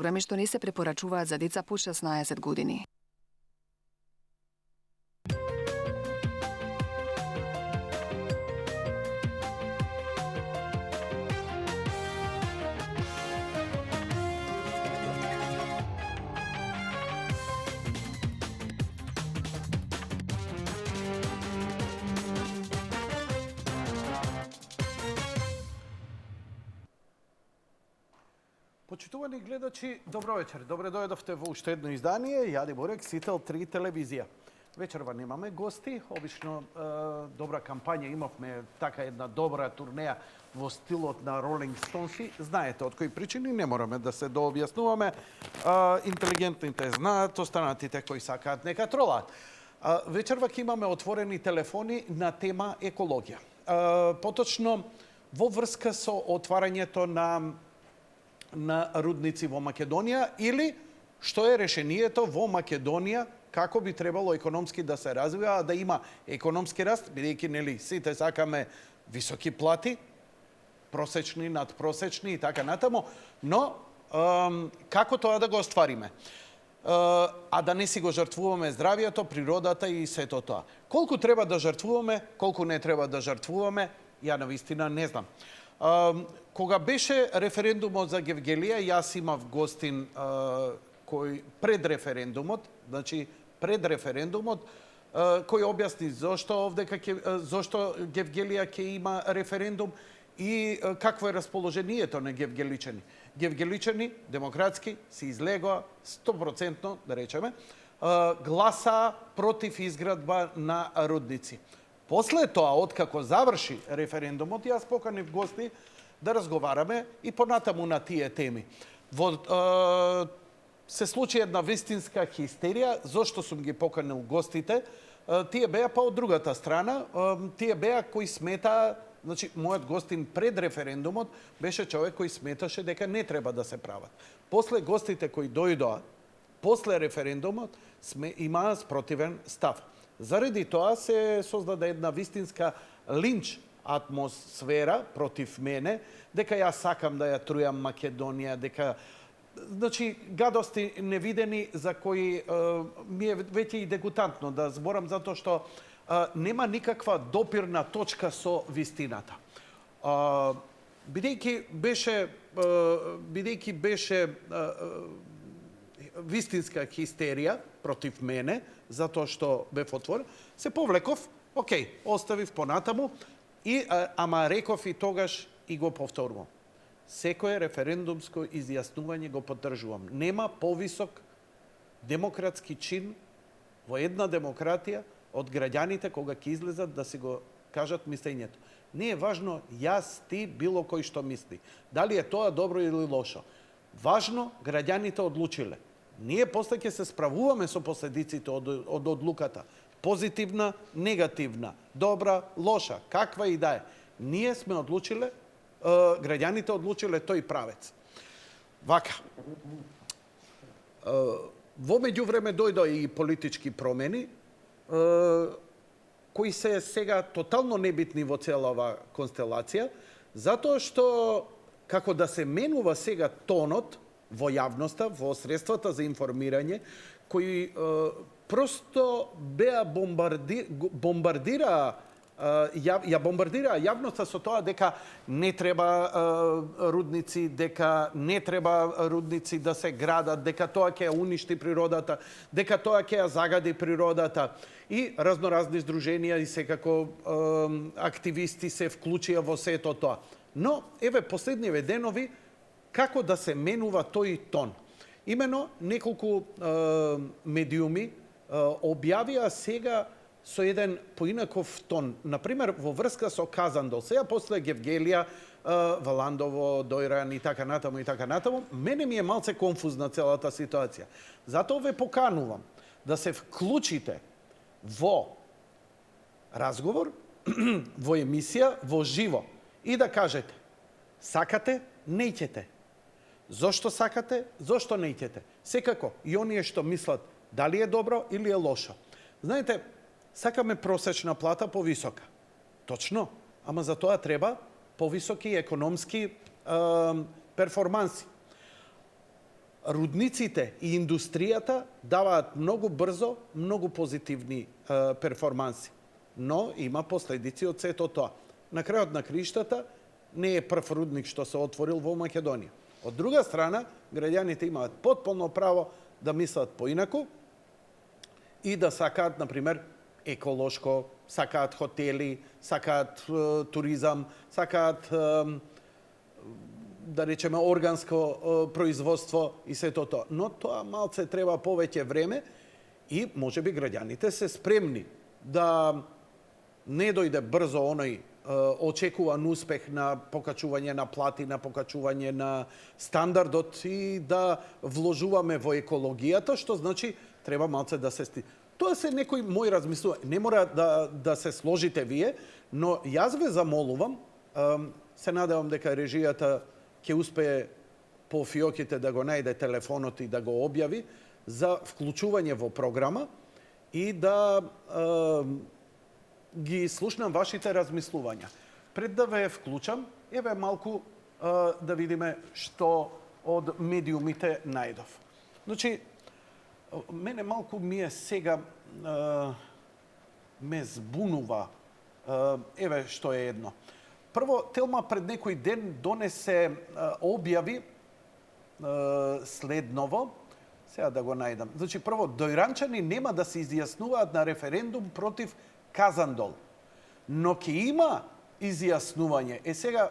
програми што не се препорачуваат за деца под 16 години. Почитувани гледачи, добро вечер. Добре дојдовте во уште едно издание. Јади Борек, Сител 3 телевизија. Вечерва немаме гости. Обично добра кампања имавме, така една добра турнеја во стилот на Ролинг Стоунси. Знаете од кои причини, не мораме да се дообјаснуваме. Интелигентните знаат, останатите кои сакаат нека тролаат. Вечерва ќе имаме отворени телефони на тема екологија. Поточно во врска со отварањето на рудници во Македонија или што е решението во Македонија како би требало економски да се развива, да има економски раст, бидејќи нели сите сакаме високи плати, просечни, надпросечни и така натаму, но како тоа да го оствариме? А да не си го жртвуваме здравието, природата и сето тоа. Колку треба да жртвуваме, колку не треба да жртвуваме, ја навистина не знам. Кога беше референдумот за Гевгелија, јас имав гостин кој пред референдумот, кој објасни зошто Гевгелија ќе има референдум и какво е расположението на гевгеличани. Гевгеличани, демократски, се излегоа 100%, да речеме, гласаа против изградба на рудници. После тоа, откако заврши референдумот, јас поканив гости да разговараме и понатаму на тие теми. Се случи една вистинска хистерија. Зошто сум ги поканил гостите? Тие беа па од другата страна. Тие беа кои сметаа, значи, мојот гостин пред референдумот беше човек кој сметаше дека не треба да се прават. После гостите кои дојдоа, после референдумот, имаа спротивен став. Заради тоа се создаде една вистинска линч атмосфера против мене, дека јас сакам да ја трујам Македонија, дека значи гадости невидени за кои ми е веќе и дегутантно да зборам, затоа што нема никаква допирна точка со вистината. Бидејќи беше вистинска хистерија против мене, затоа што бев отворен, се повлеков, оставив понатаму, ама реков и тогаш и го повторувам. Секое референдумско изјаснување го поддржувам. Нема повисок демократски чин во една демократија од граѓаните кога ќе излезат да си го кажат мислењето. Не е важно јас, ти, било кој што мисли. Дали е тоа добро или лошо. Важно граѓаните одлучиле. Ние после ќе се справуваме со последиците од одлуката. Позитивна, негативна, добра, лоша, каква и да е. Ние сме одлучиле, граѓаните одлучиле тој правец. Вака. Во меѓувреме дојдоа и политички промени, кои се сега тотално небитни во цела оваа констелација, затоа што како да се менува сега тонот во јавноста, во средствата за информирање, кои просто беа бомбардираа јавноста со тоа дека не треба рудници, дека не треба рудници да се градат, дека тоа ќе уништи природата, дека тоа ќе ја загади природата. И разноразни здруженија и секако активисти се вклучија во сето тоа. Но, еве, последниве денови, како да се менува тој тон. Имено, неколку медиуми објавија сега со еден поинаков тон. Например, во врска со Казандол. Сега после Гевгелија, Валандово, Дојран и така натаму, мене ми е малце конфузна целата ситуација. Затоа ве поканувам да се вклучите во разговор, во емисија, во живо и да кажете сакате, неќете. Зошто сакате, зошто неќете. Секако, и оние што мислат дали е добро или е лошо. Знаете, сакаме просечна плата повисока. Точно, ама за тоа треба повисоки економски перформанси. рудниците и индустријата даваат многу брзо, многу позитивни перформанси. Но има последици од сето тоа. На крајот на криштата не е прв рудник што се отворил во Македонија. Од друга страна, граѓаните имаат потполно право да мислат поинаку и да сакаат, например, еколошко, сакаат хотели, сакаат туризам, сакаат да речеме органско производство и сето тоа. Но тоа малце треба повеќе време и можеби граѓаните се спремни да не дојде брзо оној очекуван успех на покачување на плати, на покачување на стандардот и да вложуваме во екологијата, што значи треба малце да се Тоа се некој мој размислување. Не мора да се сложите вие, но јас ве замолувам, се надевам дека режијата ќе успее по фиоките да го најде телефонот и да го објави за вклучување во програма и да ги слушнам вашите размислувања. Пред да ве вклучам, еве малку да видиме што од медиумите најдов. Значи, мене малку ми е сега ме збунува. Еве што е едно. Прво, Телма пред некој ден донесе објави следново. Сега да го најдам. Значи, прво, дојранчани нема да се изјаснуваат на референдум против Казандол. Но ќе има изјаснување. Сега,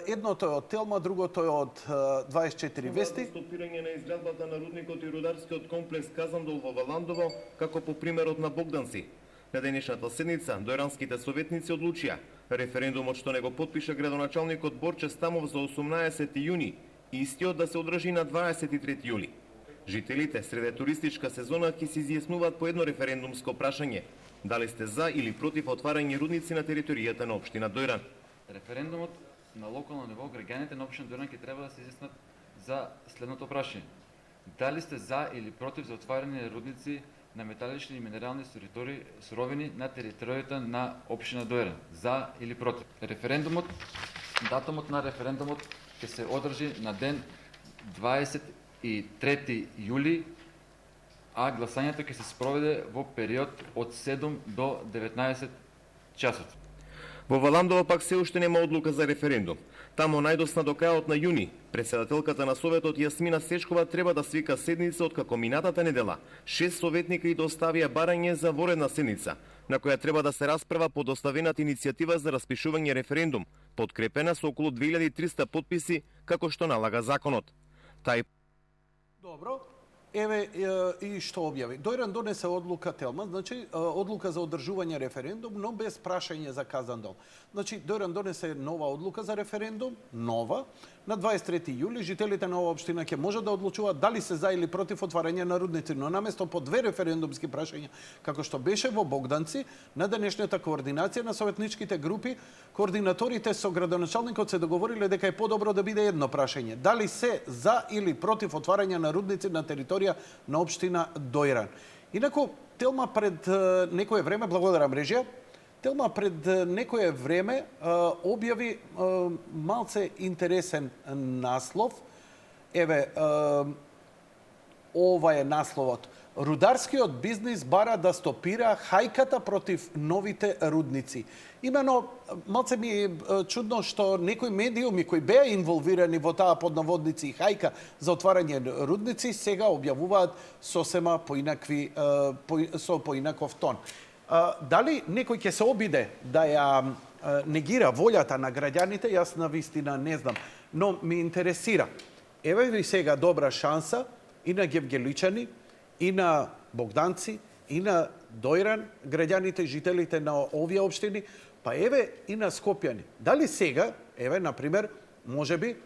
едното е од Телма, другото е од 24 вести. Стопирање на изградбата на рудникот и рударскиот комплекс Казандол во Валандово, како по примерот на Богданци. На денешната седница, дојранските советници одлучија референдумот што не го потпиша градоначалникот Борче Стамов за 18 јуни, истиот да се одржи на 23 јули. Жителите среде туристичка сезона ќе се изјаснуваат по едно референдумско прашање. Дали сте за или против отварање рудници на територијата на општина Дојран? Референдумот на локално ниво, граѓаните на општина Дојран ќе треба да се изјаснат за следното прашање. Дали сте за или против за отварање рудници на металични и минерални суровини на територијата на општина Дојран? За или против? Референдумот, датумот на референдумот ќе се одржи на ден 23 јули, а гласањето ќе се спроведе во период од 7 до 19 часот. Во Валандово пак се уште нема одлука за референдум. Тамо најдосна до крајот на јуни, председателката на Советот Јасмина Стечкова треба да свика седница откако минатата недела 6 советника и доставија барање за воредна седница, на која треба да се расправа по доставената иницијатива за распишување референдум, подкрепена со околу 2300 потписи, како што налага законот. Добро. Еве и што објави. Дојран донесе одлука Телма, значи одлука за одржување референдум, но без прашање за Казандол. Значи Дојран донесе нова одлука за референдум, нова. На 23 јули жителите на оваа општина ќе можат да одлучуваат дали се за или против отварање на рудници, но наместо по 2 референдумски прашања, како што беше во Богданци, на денешната координација на советничките групи, координаторите со градоначалникот се договориле дека е подобро да биде едно прашање. Дали се за или против отварање на рудници на територија на општина Дојран. Инаку, Телма пред некое време, благодарам режија, Телма пред некое време објави малце интересен наслов. Еве, ова е насловот. Рударскиот бизнис бара да стопира хајката против новите рудници. Имено, малце ми е чудно што некои медиуми кои беа инволвирани во таа под наводници и хајка за отварање рудници, сега објавуваат сосема со поинаков тон. Дали некој ќе се обиде да ја негира волјата на граѓаните, јас на вистина не знам, но ми интересира. Еве ви сега добра шанса и на гевгеличани, и на Богданци, и на Дојран, граѓаните, жителите на овие општини, па еве и на скопјани. Дали сега, еве, например, можеби,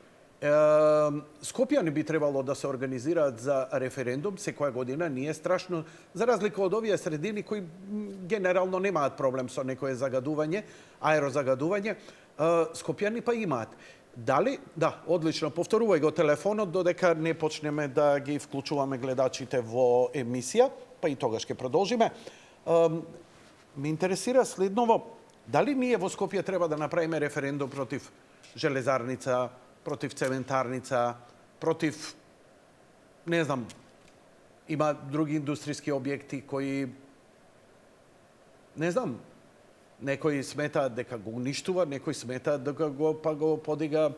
скопјани би требало да се организираат за референдум секоја година, nije страшно, за разлика од овие средини кои генерално немаат проблем со некое загадување, аерозагадување, скопјани па имаат. Дали? Да, одлично. Повторувај го телефонот додека не почнеме да ги вклучуваме гледачите во емисија, па и тогаш ќе продолжиме. Ме интересира следново, дали ние во Скопје треба да направиме референдум против железарница, против цементарница, против не знам, има други индустријски објекти кои, не знам, некои сметаат дека го уништува, некои сметаат дека го подига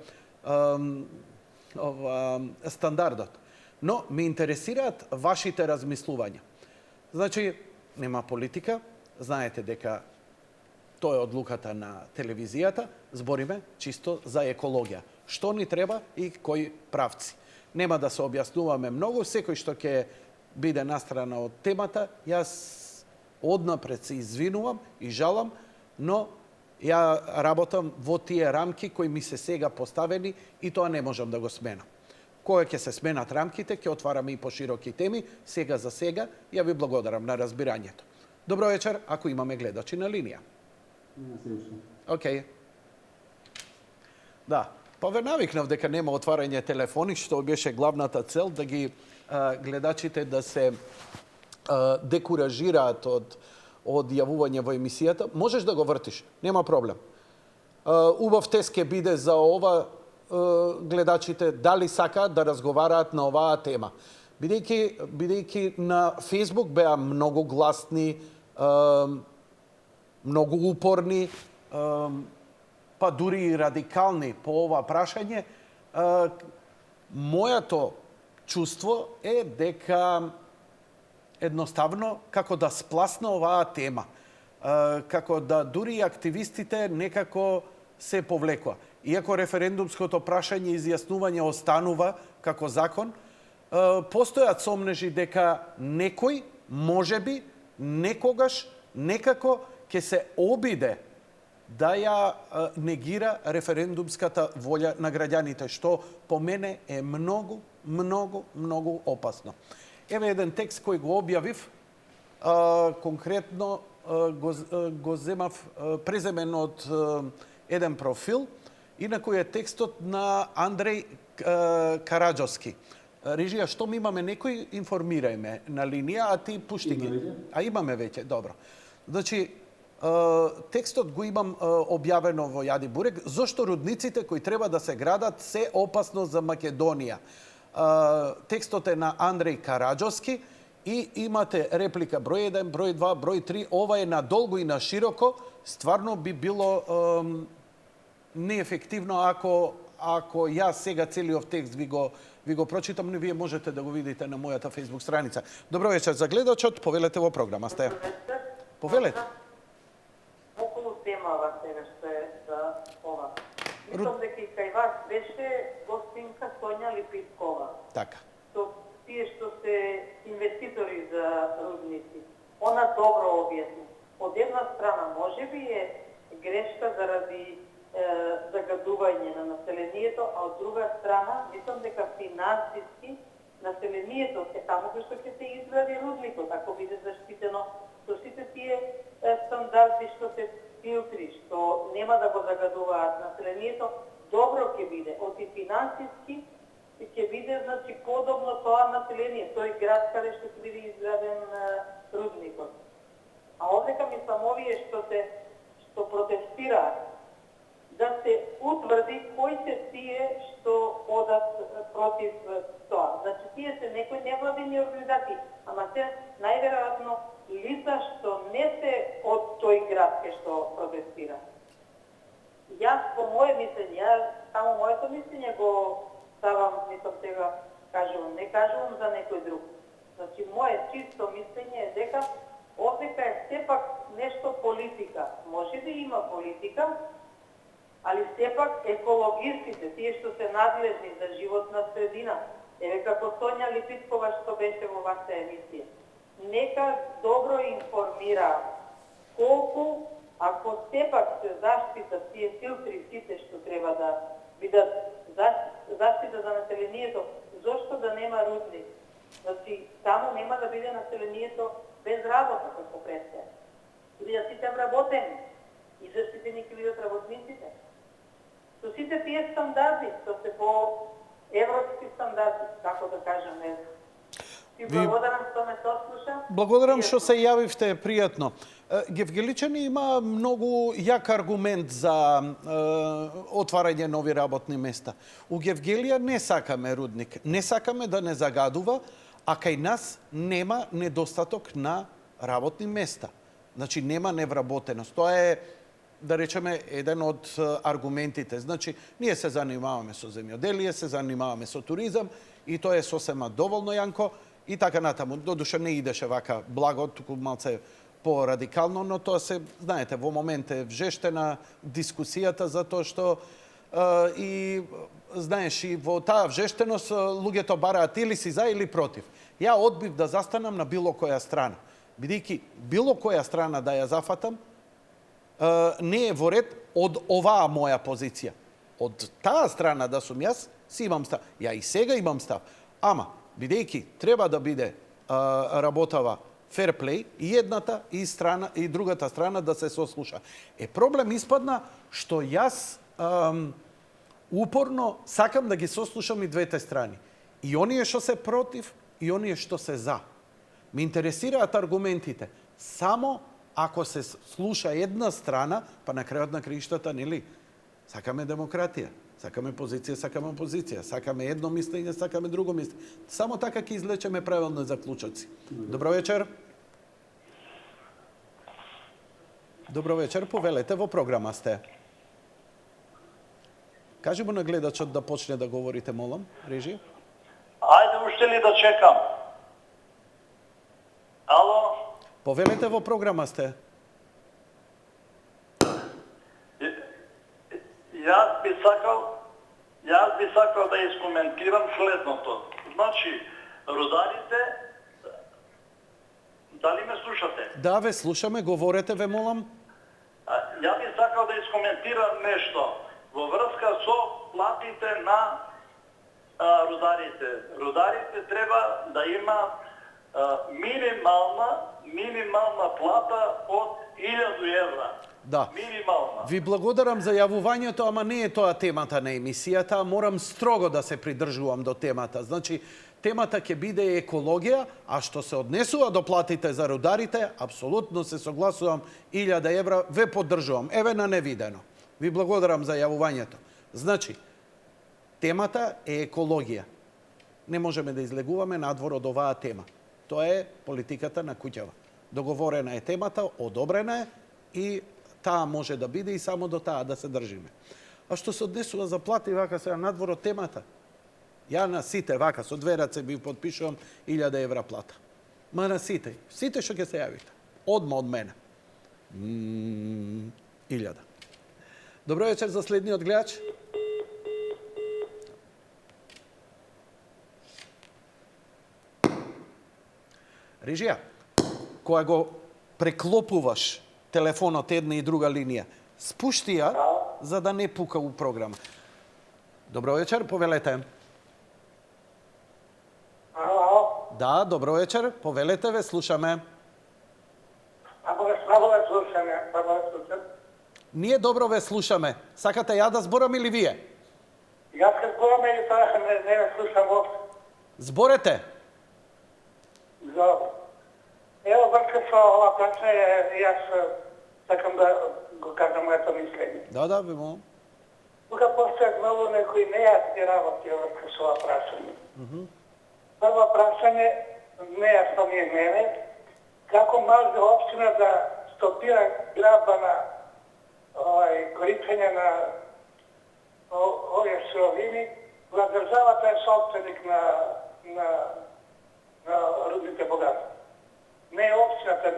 стандардот. Но ме интересираат вашите размислувања. Значи, нема политика, знаете дека тоа е одлуката на телевизијата, збориме чисто за екологија. Што ни треба и кои правци. Нема да се објаснуваме многу, секој што ќе биде настрана од темата, јас однапред се извинувам и жалам, но ја работам во тие рамки кои ми се сега поставени и тоа не можам да го сменам. Кога ќе се сменат рамките, ќе отвараме и пошироки теми, сега за сега, ја ви благодарам на разбирањето. Добро вечер, ако имаме гледачи на линија. Океј. Да, па ве навикнав дека нема отварање телефони, што беше главната цел, да ги гледачите да се декуражираат од јавување во емисијата. Можеш да го вртиш, нема проблем. Убав тест ќе биде за ова, гледачите дали сакаат да разговараат на оваа тема. Бидејќи на Facebook беа многу гласни, многу упорни, па дури и радикални по ова прашање, моето чувство е дека едноставно како да спласна оваа тема, како да дури и активистите некако се повлекува. Иако референдумското прашање изјаснување останува како закон, постојат сомнежи дека некој, можеби, некогаш, некако ќе се обиде да ја негира референдумската волја на граѓаните, што по мене е многу, многу, многу опасно. Еве еден текст кој го објавив, конкретно го земав преземен од еден профил, инаку е текстот на Андреј Караджовски. Режија, што ми имаме некој, информирај на линија, а ти пушти ги. А имаме веќе, добро. Значи, текстот го имам објавено во Јади Бурек, зошто рудниците кои треба да се градат се опасно за Македонија. Текстот е на Андреј Караджовски и имате реплика број 1, број 2, број 3. Ова е надолго и на широко. Стварно би било неефективно ако јас сега целиот текст ви го прочитам, но вие можете да го видите на мојата Facebook страница. Добро вечер за гледачот, повелете во програма сте. Повелете. Околу темава сега што е за ова. Мислам дека и кај вас беше гостинка Сонја Липиткова. Така. Тие што се инвеститори за рудници. Она добро објасни. Од една страна можеби е грешка заради загадување на населението, а од друга страна мислам дека финансиски населението е таму кај што ќе се изгради рудникот, ако биде заштитено со сите тие стандарди што се филтри, што нема да го загадуваат населението, добро ќе биде. Од и финансиски ќе биде, значи, подобно тоа население, тој град каде што ќе биде изграден рудникот. А овдека мислам овие што протестираат, да се утврди кои се тие што одат против тоа. Значи, тие се некои невладини организации, ама се најверојатно лица што не се од тој град кај што протестира. Јас по моје мислење, само моето мислење го ставам, мислам сега кажувам, не кажувам за некој друг. Значи, моје чисто мислење е дека овдека е сепак нешто политика. Може да има политика, али сепак екологистите, тие што се надлежни за животна средина, еве како Сонја Липиткова што беше во вашата емисија, нека добро информира колку, ако сепак се заштитат тие филтри сите што треба да бидат заштита за населението, зошто да нема рудник? Значи, таму нема да биде населението без работа, како представа. Ќе бидат сите вработени и заштитени ќе бидат работниците. Со сите тие стандарди, што се по европски стандарди, како да кажам, И благодарам што ме сослуша. Благодарам што се јавивте, пријатно. Гевгеличани има многу јак аргумент за отварање нови работни места. У Гевгелија не сакаме рудник, не сакаме да не загадува, а кај нас нема недостаток на работни места. Значи нема невработеност. Тоа е, да речеме, еден од аргументите. Значи, ние се занимаваме со земјоделие, се занимаваме со туризам и тоа е сосема доволно, Јанко, и така натаму. Додуше не идеше вака благо, туку малце по-радикално, но тоа се, знаете, во момент е вжештена дискусијата за тоа што и знаеш, и во таа вжештеност луѓето бараат или си за или против. Ја одбив да застанам на било која страна. Бидејќи било која страна да ја зафатам, не е во ред од оваа моја позиција. Од таа страна да сум јас, си имам став. Ја и сега имам став. Ама, бидејќи треба да биде работава fair play, и едната и другата страна да се сослуша. Проблем испадна што јас упорно сакам да ги сослушам и двете страни. И оние што се против, и оние што се за. Ме интересираат аргументите. Само ако се слуша една страна, па на крајот на краиштата, нели, сакаме демократија, сакаме позиција, сакаме опозиција, сакаме едно мислење, сакаме друго мислење. Само така ќе извлечеме правилни заклучоци. Добро вечер. Добро вечер, повелете, во програма сте. Кажи му на гледачот да почне да говорите, молам, режи. Ајде уште ли да чекам? Ало? Повелете, во програма сте. Јас би сакал да искоментирам следното. Значи, рударите, дали ме слушате? Да, ве слушаме, говорете, ве молам. Ја би сакал да искоментирам нешто во врска со платите на рударите. Рударите треба да има минимална плата од 1000 евра. Да. Минимална. Ви благодарам за јавувањето, ама не е тоа темата на емисијата. Морам строго да се придржувам до темата. Значи, темата ќе биде екологија, а што се однесува до платите за рударите, апсолутно се согласувам, 1000 евра, ве поддржувам. Еве на невидено. Ви благодарам за јавувањето. Значи, темата е екологија. Не можеме да излегуваме надвор од оваа тема. Тоа е политиката на куќава. Договорена е темата, одобрена е и таа може да биде и само до таа да се држиме. А што се однесува за плати, вака се надвор од темата, ја на сите, вака, со две раце би подпишувам 1000 евра плата. Ма на сите што ќе се јавите. Одма од мене. 1000. Добро вечер за следниот гледач. Режија, која го преклопуваш телефонот една и друга линија, спушти ја, за да не пука у програма. Добро вечер, повелете. Да, добро вечер, повелете, ве слушаме. Слабо ве слушаме. Ние добро ве слушаме. Сакате ја да зборам или вие? Јас ке зборам или тоа не ве слушам воопшто. Зборете. Добро. Ево, врска со ова прашање, јас сакам да го кажам моето мислење. Да, ве молам. Тука постојат многу некои нејасни работи врска со ова прашање. Прво прашање, нејасно ми е мене, како може општина да стопира грабба на коричење на овие суровини, кога државата е собственик на рудните богатства. Не е општината,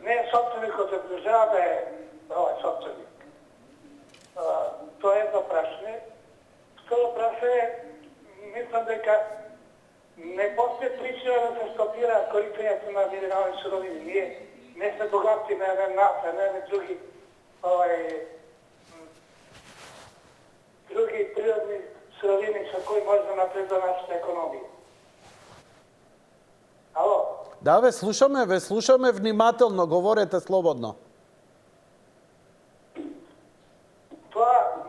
не е собственикот од државата е собственик. Тоа е едно прашање. Второ прашање, мислам дека не постои причина да се стопира коричењето на минерални суровини. Ние не сме богати на нафта, на други природни суровини со кои може да напредува нашата економија. Ало? Да, ве слушаме внимателно, говорете слободно. Тоа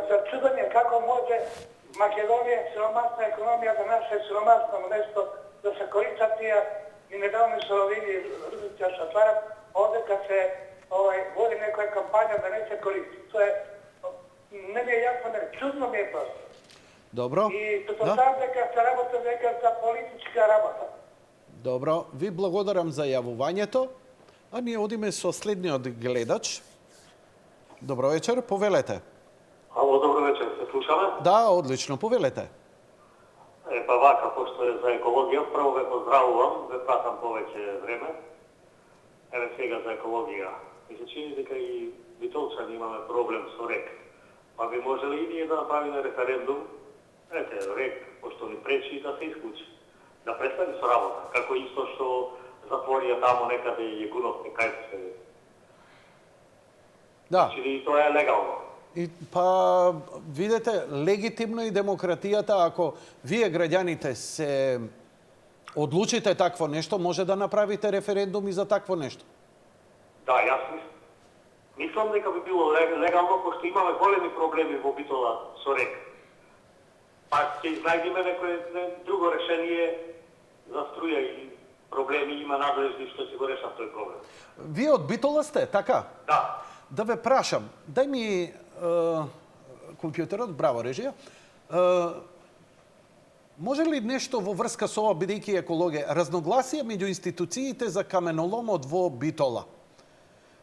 за чудење како може Македонија, сиромасна економија, ekonomija da naše siromaštvo nešto da se korista tija mineralni surovini rudnici se otvarat, ovdje kad se vodi neka kampanja da ne se koristi. To je, meni je jasno, čudno mi je prosto. Dobro. I pretpostavljam дека се работа дека за политичка работа. Добро, ви благодарам за јавувањето. А ние одиме со следниот гледач. Добро вечер, повелете. Ало, добро вечер, се слушаме? Да, одлично, повелете. Па вака, пошто е за екологија, прво ве поздравувам, ве пратам повеќе време. Еве сега за екологија. Ми се чини дека и битолчани имаме проблем со рек. Па би можели и ние да направиме референдум, ете, рек, пошто ни пречи да се исклучи. Да престане со работа, како исто што затворија тамо некаде и Јегуновни кајце. Да. Значи и тоа е легално. И, па, видете, легитимно и демократијата, ако вие граѓаните се одлучите такво нешто, може да направите референдум и за такво нешто. Да, јас мислам дека би било легално, пошто имаме големи проблеми во Битола со рек. Па ќе изнајдеме некое друго решение за струја и проблеми, има надлежни што ќе го решат тој проблем. Вие од Битола сте, така? Да. Да ве прашам, дај ми компјутерот, браво режија. Може ли нешто во врска со ова, бидејќи екологија, разногласија меѓу институциите за каменоломот во Битола?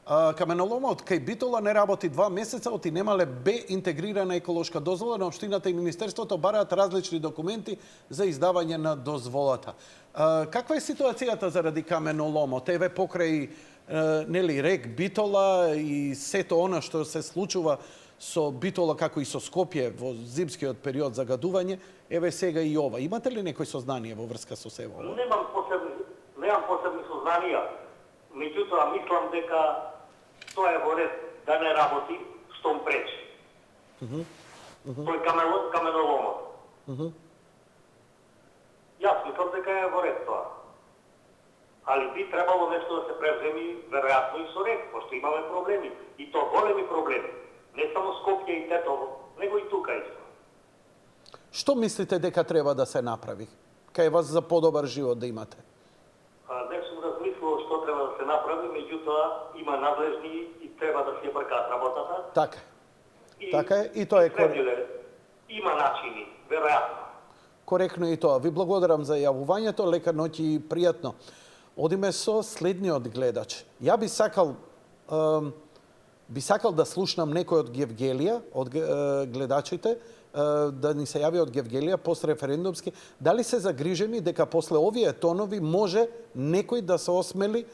Каменоломот кај Битола не работи 2 месеца, оти немале Б интегрирана еколошка дозвола, на општината и министерството бараат различни документи за издавање на дозволата. Каква е ситуацијата заради каменоломот? Еве покрај нели рек Битола и сето она што се случува со Битола, како и со Скопје во зимскиот период загадување, еве сега и ова. Имате ли некој сознание во врска со сево? Немам посебни сознанија. Меѓутоа, мислам дека тоа е во ред да не работи, штом пречи. Тој каменоломот. Јас мислам дека е во ред тоа. Али би требало нешто да се превземи, веројатно и со рек, пошто имаме проблеми. И то големи проблеми. Не само Скопје и Тетово, него и тука исто. Што мислите дека треба да се направи? Кај вас за подобар живот да имате? Не сум размислувал што треба да се направи, меѓутоа има надлежни и треба да се бркаат работата. Така. Така е, и тоа е коректно. Има начини, веројатно. Коректно и тоа. Ви благодарам за јавувањето, лека ноќ и пријатно. Одиме со следниот гледач. Ја би сакал да слушнам некој од Гевгелија, од гледачите, да ни се јави од Гевгелија постреферендумски, дали се загрижени дека после овие тонови може некој да се осмели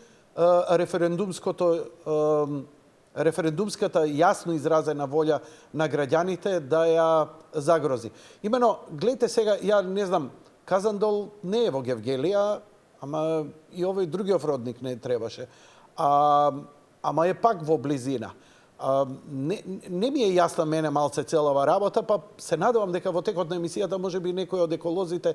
референдумската јасно изразена волја на граѓаните да ја загрози. Имено, гледайте сега, ја не знам, Казандол не е во Гевгелија, ама и овој другиот родник не требаше. Ама е пак во близина. Не ми е јасна мене малце целава работа, па се надевам дека во текот на емисијата може би некој од еколозите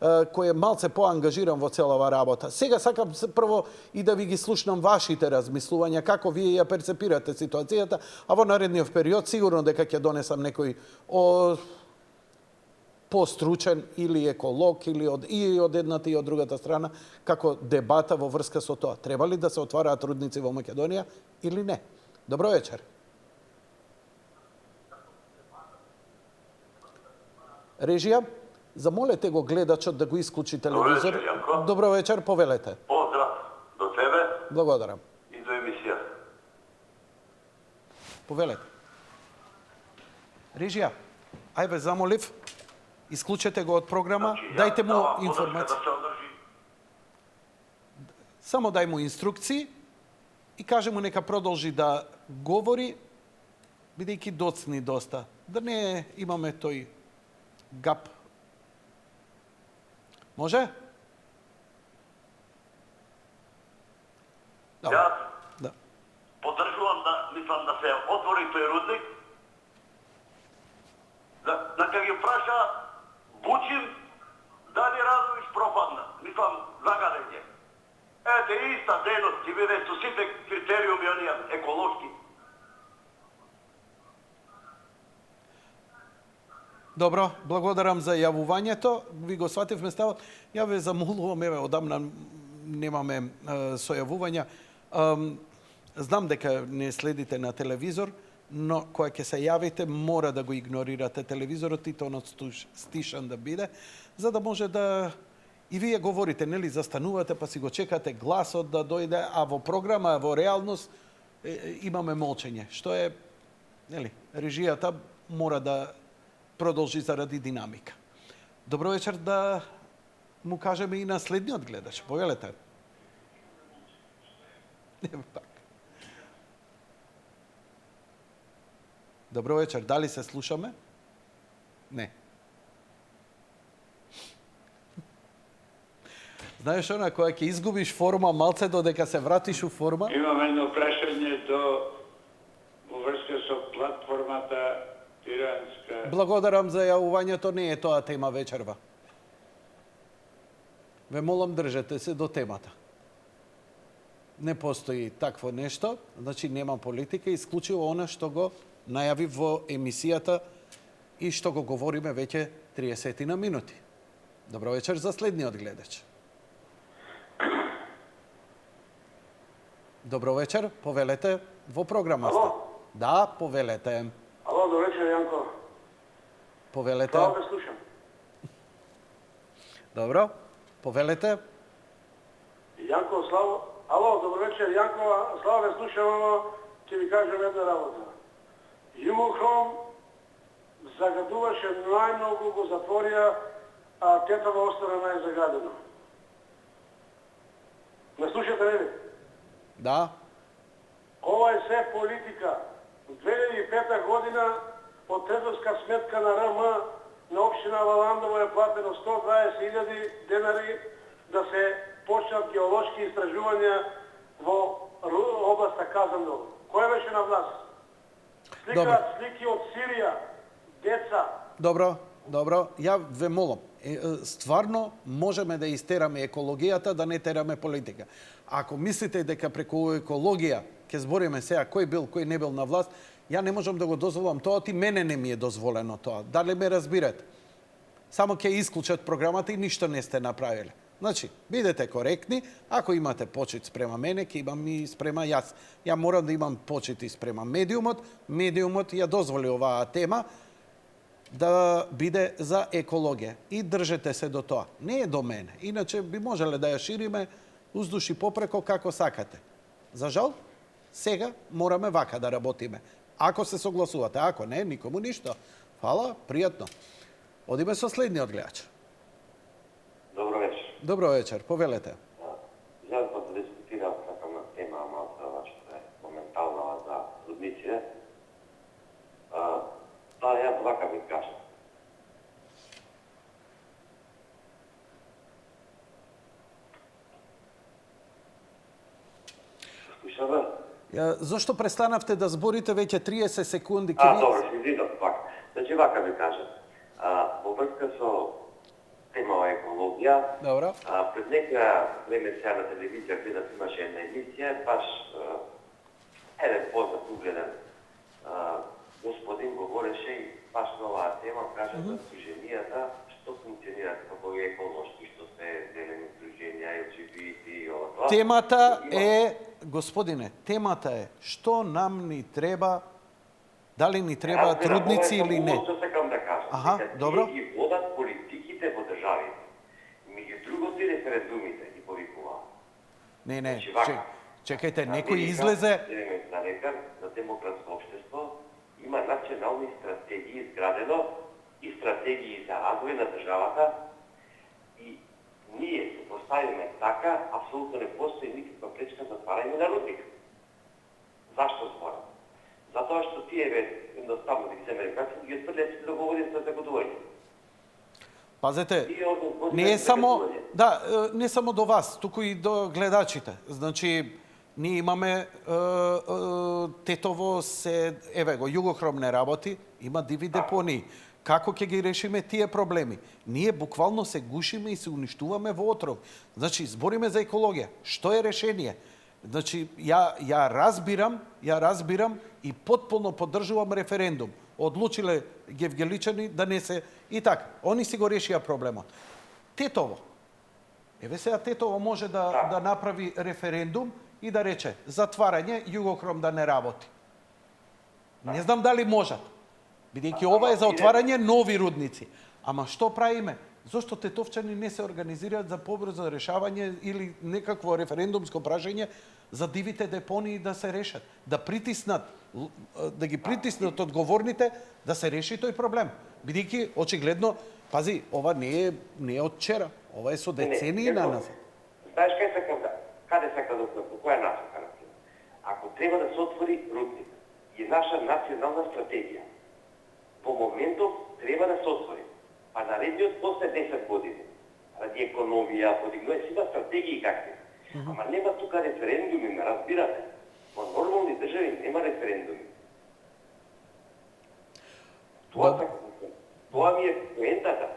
кој е малце поангажиран во целава работа. Сега сакам прво и да ви ги слушнам вашите размислувања, како вие ја перцепирате ситуацијата, а во наредниот период сигурно дека ќе донесам некој постручен или еколог или од едната и од другата страна како дебата во врска со тоа. Треба ли да се отвараат рудници во Македонија или не? Добро вечер. Режија, замолете го гледачот да го исклучи телевизор. Добро вечер, Јанко. Добро вечер, повелете. Поздрав до тебе Благодарам. и до емисија. Повелете. Режија, ајбе замолив, исклучете го од програма, дајте му информација. Да се одржи. Само дај му инструкции и каже му нека продолжи да говори, бидејќи доцни доста. Да не имаме тој гап. Може? Јас Да. поддржувам мислам да се отвори тој рудник. Да ќе ги праша Бучин дали Радович пропадна. Мислам загадење. Ете иста дејност ќе биде со сите критериуми оние еколошки. Добро, благодарам за јавувањето. Ви го свативме ставот. Ја ве замолувам, еве, одамна немаме сојавувања. Знам дека не следите на телевизор, но кога ќе се јавите, мора да го игнорирате телевизорот и тонот стишан да биде, за да може да и вие говорите, нели, застанувате, па си го чекате гласот да дојде, а во програма, во реалност имаме молчење, што е, нели, режијата мора да продолжи заради динамика. Добро вечер, да му кажеме и на следниот гледач. Повелете. Пак. Добро вечер, дали се слушаме? Не. Знаеш она, кога ќе изгубиш форма малце додека се вратиш у форма? Имам едно прашање во врска со платформата Тиранска. Благодарам за јавувањето, не е тоа тема вечерва. Ве молам, држете се до темата. Не постои такво нешто, значи нема политика, исклучиво она што го најави во емисијата и што го говориме веќе 30 на минути. Добро вечер за следниот гледач. Добро вечер, повелете во програма сте. Да, повелете. Ало, добро вечер, Јанко. Повелете. Слава да слушам. Добро, повелете. Јанко, слава... Ало, добро вечер, Јанко. Слава да слушам, ама ќе ви кажем една работа. Јумухом загадуваше најмногу, го затворија, а тетава остана најзагадено. Ме слушате, не ли? Да. Ова е се политика. В 2005 година од трезорска сметка на РМ на општина Валандово е платено 120.000 денари да се почнат геолошки истражувања во областа Казандол. Кој беше на власт? Сликаат слики од Сирија, деца. Добро, добро. Ја ве молам. Стварно можеме да истераме екологијата, да не тераме политика. Ако мислите дека преку екологија ќе збориме сега кој бил, кој не бил на власт, ја не можам да го дозволам тоа, ти мене не ми е дозволено тоа. Дали ме разбирате? Само ќе исклучат програмата и ништо не сте направиле. Значи, бидете коректни, ако имате почит спрема мене, ќе имам и спрема јас. Ја морам да имам почит и спрема медиумот. Медиумот ја дозволи оваа тема да биде за екологија. И држете се до тоа. Не е до мене. Иначе би можеле да ја шириме уздуш и попреко како сакате. За жал, сега мораме вака да работиме. Ако се согласувате, ако не, никому ништо. Фала, пријатно. Одиме со следниот гледач. Добро вечер. Добро вечер, повелете. Желам да дискутирам такава тема, малка што е моментална за трудниците. Јас вака ви кажам. Слушаме? Зошто престанавте да зборите веќе 30 секунди? Добро, се извинувам пак. Значи вака ви кажам. Во врска со тема екологија, Добро. пред нека време сега на телевизија гледат имаше една емисија, баш еден познат угледен господин говореше и баш на оваа тема, кажа за движенијата, што функционираат како еколошки, што се зелени движенија, LGBT и ова тоа. Темата е, господине, темата е што нам ни треба, дали ни треба трудници или не. Што сакам да кажам, дека добро. тие ги водат политиките во државите. Меѓу другото и референдумите ги повикуваат. Не, Значи, чекајте, некој излезе... На река, на демократско општество, има национални стратегии изградено и стратегии за развој на државата и ние се поставиме така, апсолутно не постои никаква пречка за отварање на рудник. Зашто зборам? Затоа што тие едноставно ги се американци ги отфрлят да го водат за загодување. Пазете, не само до вас, туку и до гледачите. Значи, ние имаме Тетово се, еве го, Југохром не работи, има диви депонии. Како ќе ги решиме тие проблеми? Ние буквално се гушиме и се уништуваме во отров. Значи, збориме за екологија. Што е решение? Значи, ја разбирам и потполно поддржувам референдум. одлучиле Гевгеличани да не се и така. Они си го решија проблемот. Тетово. Еве сега Тетово може да направи референдум и да рече затварање Југохром да не работи. Не знам дали можат. Бидејќи ова е за отварање нови рудници. Ама што правиме? Зошто тетовчани не се организираат за побрзо решавање или некакво референдумско прашање за дивите депонии да се решат, да притиснат, да ги притиснат одговорните да се реши тој проблем. Бидејќи очигледно, пази, ова не е од вчера, ова е со децении на нас. Знаеш кај сакам каде сакам да отидам, по која насока на тема? Ако треба да се отвори рудник и наша национална стратегија, во моментов треба да се отвори. А наредниот после 10 години, ради економија, подигнува си има стратегии какви. Ама нема тука референдуми, ме разбирате. Во нормални држави нема референдуми. Тоа ми е поентата.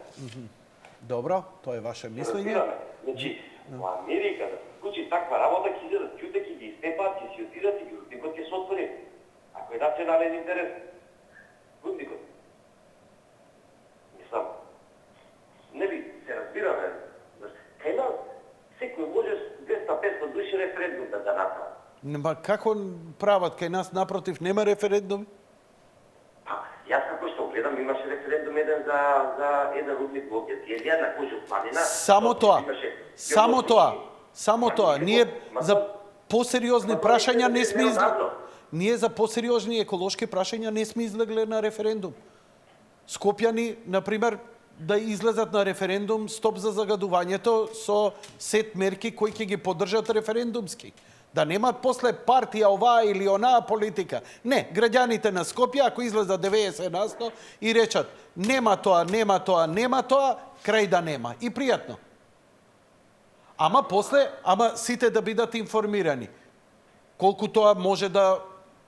Добро, тоа е ваше мислење. Значи, во Америка да се случи таква работа, ќе излезат ќуте, ќе ги истепаат, ќе си отидат и рудникот ќе се отвори. Ако е национален интерес, рудникот. Мислам, нели, се разбираме. Кај нас, секој може 200-500 души референдум да направи. Ма како прават кај нас напротив нема референдум? Јас како што гледам имаше референдум еден за еден рудник во Герцелија на Кожух планина. Само тоа. Ние за посериозни прашања не сме излегле. Ние за посериозни еколошки прашања не сме излегле на референдум. Скопјани, например, да излезат на референдум стоп за загадувањето со сет мерки кои ќе ги поддржат референдумски. Да немат после партија оваа или онаа политика. Не, граѓаните на Скопје, ако излезат 90% и речат нема тоа, крај да нема. И пријатно. Ама после, сите да бидат информирани. Колку тоа може да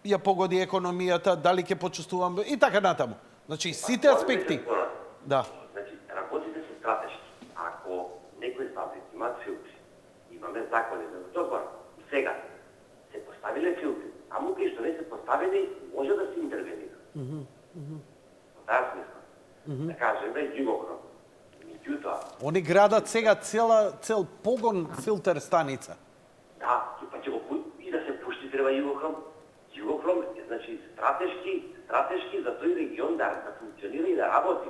ја погоди економијата, дали ќе почувствуваме и така натаму. Значи, сите аспекти. Да. Значи, работите се стратешки. Ако некој фабрик има филтри, имаме закони за тоа. Сега, се поставиле филтри, а кај што не се поставени, може да се интервенира. Во таа смисла. Да кажеме Југохром. Меѓутоа, Они градат сега цел погон филтер станица. да, па ќе го и да се пушти треба Југохром. Југохром е значи стратешки за тој регион да функционира и да работи.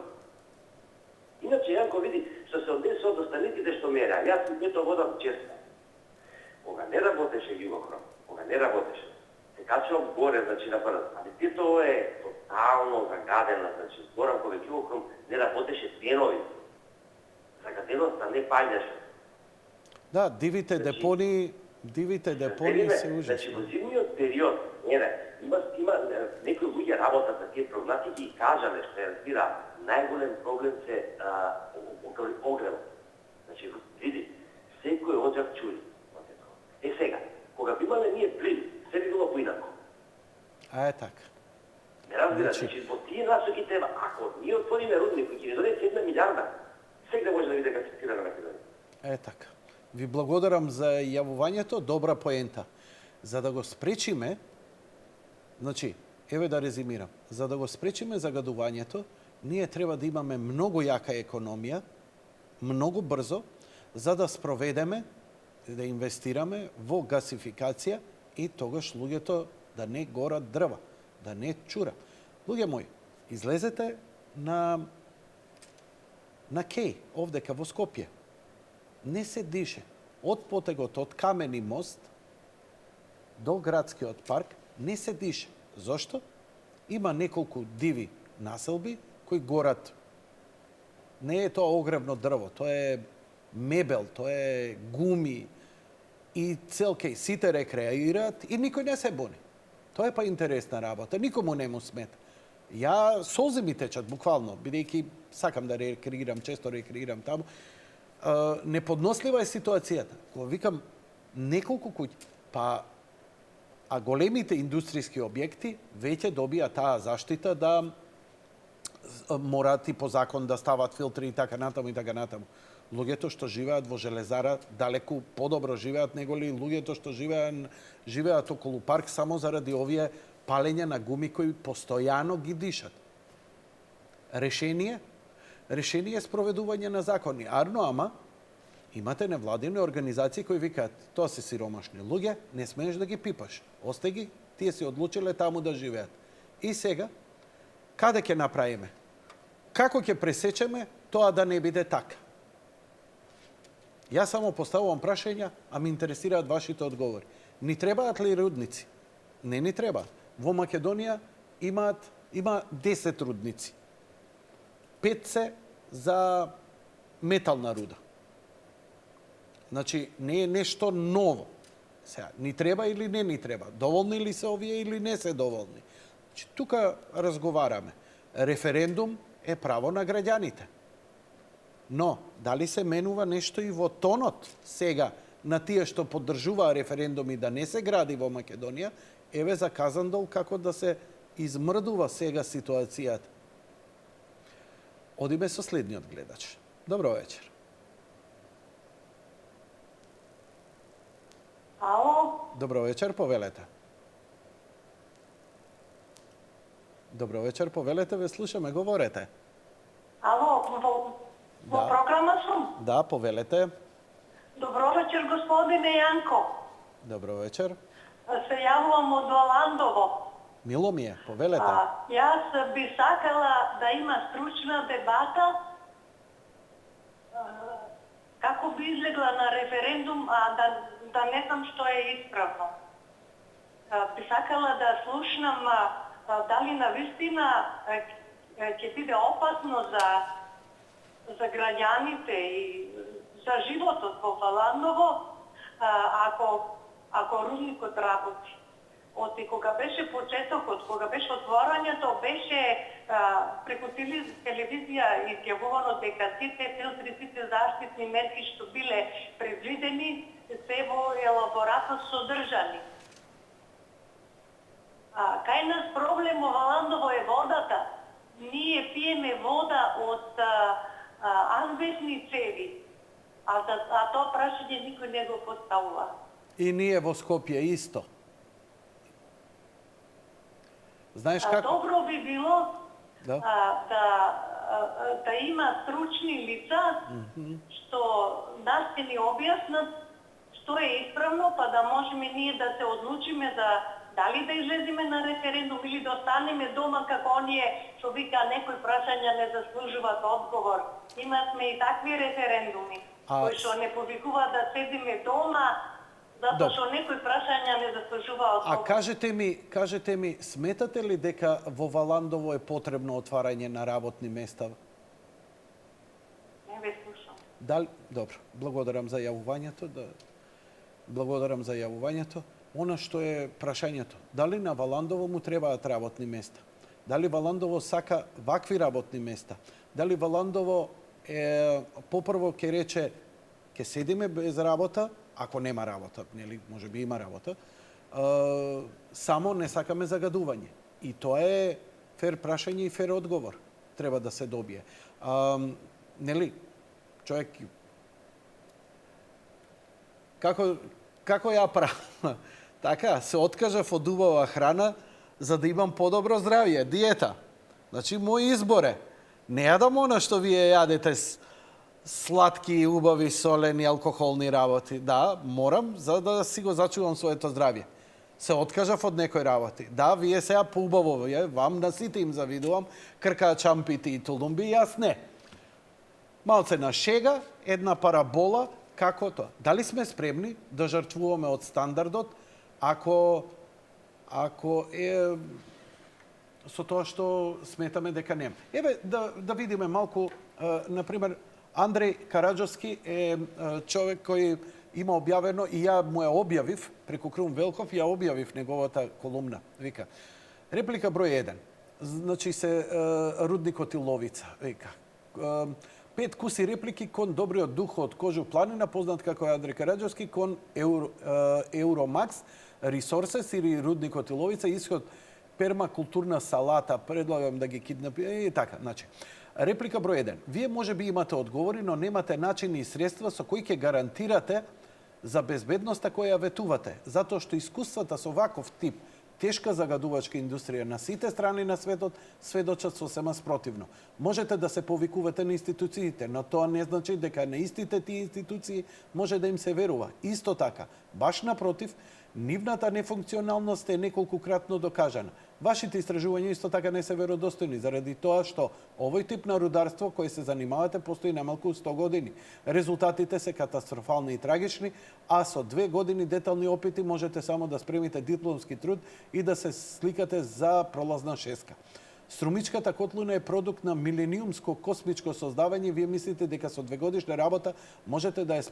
Иначе Јанко види што се однесува до станиците што мере, јас си тоа водам често. Кога не работеше Југохром, се качувам горе, значи на прв. Али тоа е тотално загадено, значи зборам кога Југохром не работеше денови. Загаденоста не паѓаше. Да, дивите депонии се ужасни. Значи во зимниот период, има некои луѓе работат на тие проблематики и кажале што ја разбира, најголем проблем се огревот. Значи, види, секој оđак чури. Сега, кога би имале ние плин, се би било поинако. Е така. Не разбира, значи, во тие насоки треба, ако ние отвориме рудник, кој ќе ни донесе 1 милиарда, сега може да биде гасифицирана Македонија. Е така. Ви благодарам за јавувањето, добра поента. За да го спречиме, значи, еве да резимирам, за да го спречиме загадувањето, ние треба да имаме многу јака економија, многу брзо, за да спроведеме, да инвестираме во гасификација и тогаш луѓето да не горат дрва, да не чура. Луѓе мои, излезете на Кеј, овдека во Скопје. Не се дише. Од потегот од Камени мост до градскиот парк не се дише. Зошто? Има неколку диви населби кои горат. Не е тоа огревно дрво, тоа е мебел, тоа е гуми и цел кеј сите рекреираат и никој не се бони. Тоа е па интересна работа, никому не му смета. Ја солзи ми течат буквално, бидејќи сакам да рекреирам, често рекреирам таму. Неподнослива е ситуацијата. Кога викам неколку куќи, а големите индустријски објекти веќе добија таа заштита да мораат и по закон да стават филтри и така натаму и така натаму. Луѓето што живеат во железара далеку подобро живеат него ли луѓето што живеат околу парк само заради овие палење на гуми кои постојано ги дишат. решение е спроведување на закони. Арно, ама, имате невладини организации кои викаат, тоа се сиромашни луѓе, не смееш да ги пипаш. Остај ги, тие си одлучиле таму да живеат. И сега, каде ќе направиме? Како ќе пресечеме тоа да не биде така? Јас само поставувам прашања, а ме интересираат вашите одговори. Ни требаат ли рудници? Не ни треба. Во Македонија има 10 рудници. 5 се за метална руда. Значи, не е нешто ново. Сега, ни треба или не ни треба? Доволни ли се овие или не се доволни? Значи, тука разговараме. Референдум е право на граѓаните. Но, дали се менува нешто и во тонот сега на тие што поддржуваа референдуми да не се гради во Македонија, еве за Казандол како да се измрдува сега ситуацијата. Одиме со следниот гледач. Добро вечер. Ало? Добро вечер, повелете. Добро вечер, повелете, ве слушаме, говорете. Ало, во програма сум? Да, повелете. Добро вечер, господине Јанко. Добро вечер. Се јавувам од Валандово. Мило ми е, повелете. Јас би сакала да има стручна дебата како би излегла на референдум, а да не знам што е исправно. Би сакала да слушнам дали навистина ќе биде опасно за граѓаните и за животот во Валандово ако рудникот работи. Од кога беше почетокот, кога беше отворањето, беше преку телевизија изјавувано дека сите филтри, сите заштитни мерки што биле предвидени, се во елаборатот содржани. Кај нас проблем во Валандово е водата. Ние пиеме вода од азбестни цеви, а тоа прашање никој не го поставува. И ние во Скопје исто. Знаеш како? Добро би било Да. да има стручни лица што нас ќе ни објаснат што е исправно, па да можеме ние да се одлучиме за дали да излеземе на референдум или да останеме дома како оние што вика некои прашања не заслужуваат одговор. Имавме и такви референдуми кои што не повикуваат да седиме дома затоа што некои прашања не заслужуваат одговор. А кажете ми, сметате ли дека во Валандово е потребно отварање на работни места? Не ве слушам. Дали... Добро, благодарам за јавувањето. Благодарам за јавувањето. Она што е прашањето, дали на Валандово му требаат работни места? Дали Валандово сака вакви работни места? Дали Валандово попрво ќе рече ќе седиме без работа, ако нема работа, нели, може би има работа, само не сакаме загадување. И тоа е фер прашање и фер одговор. Треба да се добие. Нели, човек... Како ја правам? Така, се откажав од убава храна за да имам подобро здравје, диета. Значи, мој избор е. Не јадам она што вие јадете сладки, убави, солени, алкохолни работи. Да, морам за да си го зачувам своето здравје. Се откажав од некои работи. Да, вие сега поубаво, вам на сите им завидувам, кркаат чампити и тулумби, јас не. Малце на шега, една парабола, како тоа. Дали сме спремни да жртвуваме од стандардот, ако е со тоа што сметаме дека нема. Еве, да видиме малку, например, Андреј Караджовски е човек кој има објавено, и ја му ја објавив, преку Крум Велков, ја објавив неговата колумна. Вика, реплика број 1. Значи се рудникот и ловица. Вика, 5 куси реплики кон добриот дух од Кожу планина, познат како Андреј Караджовски, кон Евромакс, Resources или рудникот и ловица, исход пермакултурна салата, предлагам да ги киднапи, и така, значи. Реплика број 1. Вие може би имате одговори, но немате начини и средства со кои ќе гарантирате за безбедноста која ветувате, затоа што искуствата со ваков тип тешка загадувачка индустрија на сите страни на светот сведочат сосема спротивно. Можете да се повикувате на институциите, но тоа не значи дека на истите тие институции може да им се верува. Исто така, баш напротив, нивната нефункционалност е неколкукратно докажана. Вашите истражувања исто така не се веродостојни, заради тоа што овој тип на рударство кој се занимавате постои намалку 100 години. Резултатите се катастрофални и трагични, а со 2 години детални опити можете само да спремите дипломски труд и да се сликате за пролазна шеска. Струмичката котлуна е продукт на милениумско космичко создавање. Вие мислите дека со 2-годишна работа можете да ја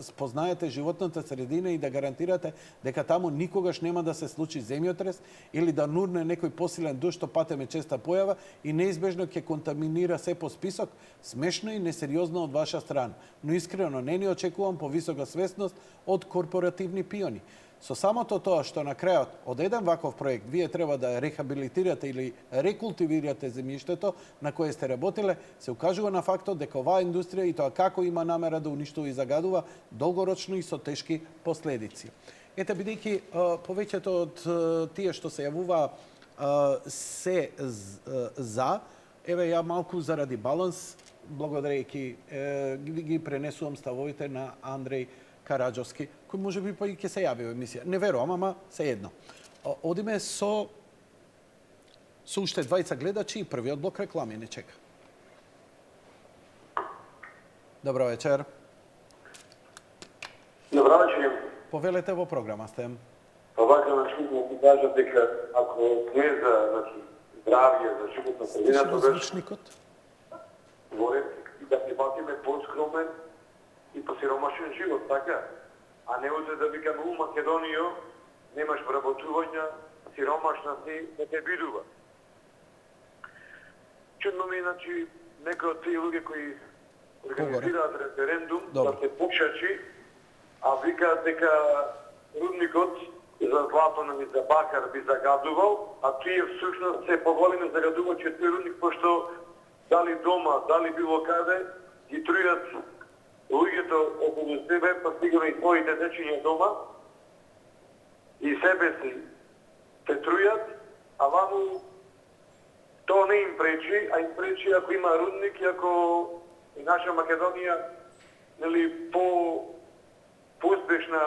спознаете животната средина и да гарантирате дека таму никогаш нема да се случи земјотрес или да нурне некој посилен душ што патеме честа појава и неизбежно ќе контаминира се по список? Смешно и несериозно од ваша страна, но искрено не ни очекувам повисока свесност од корпоративни пиони. Со самото тоа што на крајот од еден ваков проект вие треба да рехабилитирате или рекултивирате земјиштето на кое сте работеле, се укажува на фактот дека оваа индустрија и тоа како има намера да уништува и загадува долгорочно и со тешки последици. Ете, бидејќи повеќето од тие што се јавува се за, еве ја малку заради баланс, благодарејќи ги пренесувам ставовите на Андреј Караџовски, кој може би па и ќе се јави во емисија. Не верувам, ама се едно. Одиме со уште двајца гледачи и првиот блок реклами не чека. Добро вечер. Добро вечер. Повелете во програма сте. Па вака начин да ти кажа дека ако не за здравје, за животна средина, тогаш звучникот. ворем и да се батиме поскромен и посиромашен живот, така? А не оде да викаме у Македонија, немаш вработувања, сиромашна си, не те бидува. Чудно ми, значи, некои од тие луѓе кои организираат референдум да се покшачи, а викаат дека рудникот за злато и за бакар би загадувал, а тие всушност се поголеми загадувачи тој рудник, пошто дали дома, дали било каде, ги трујат луѓето околу себе, па стигаме и своите дечиња дома, и себе си те трујат, а ваму тоа не им пречи, а им пречи ако има рудник и ако и наша Македонија нели по-успешна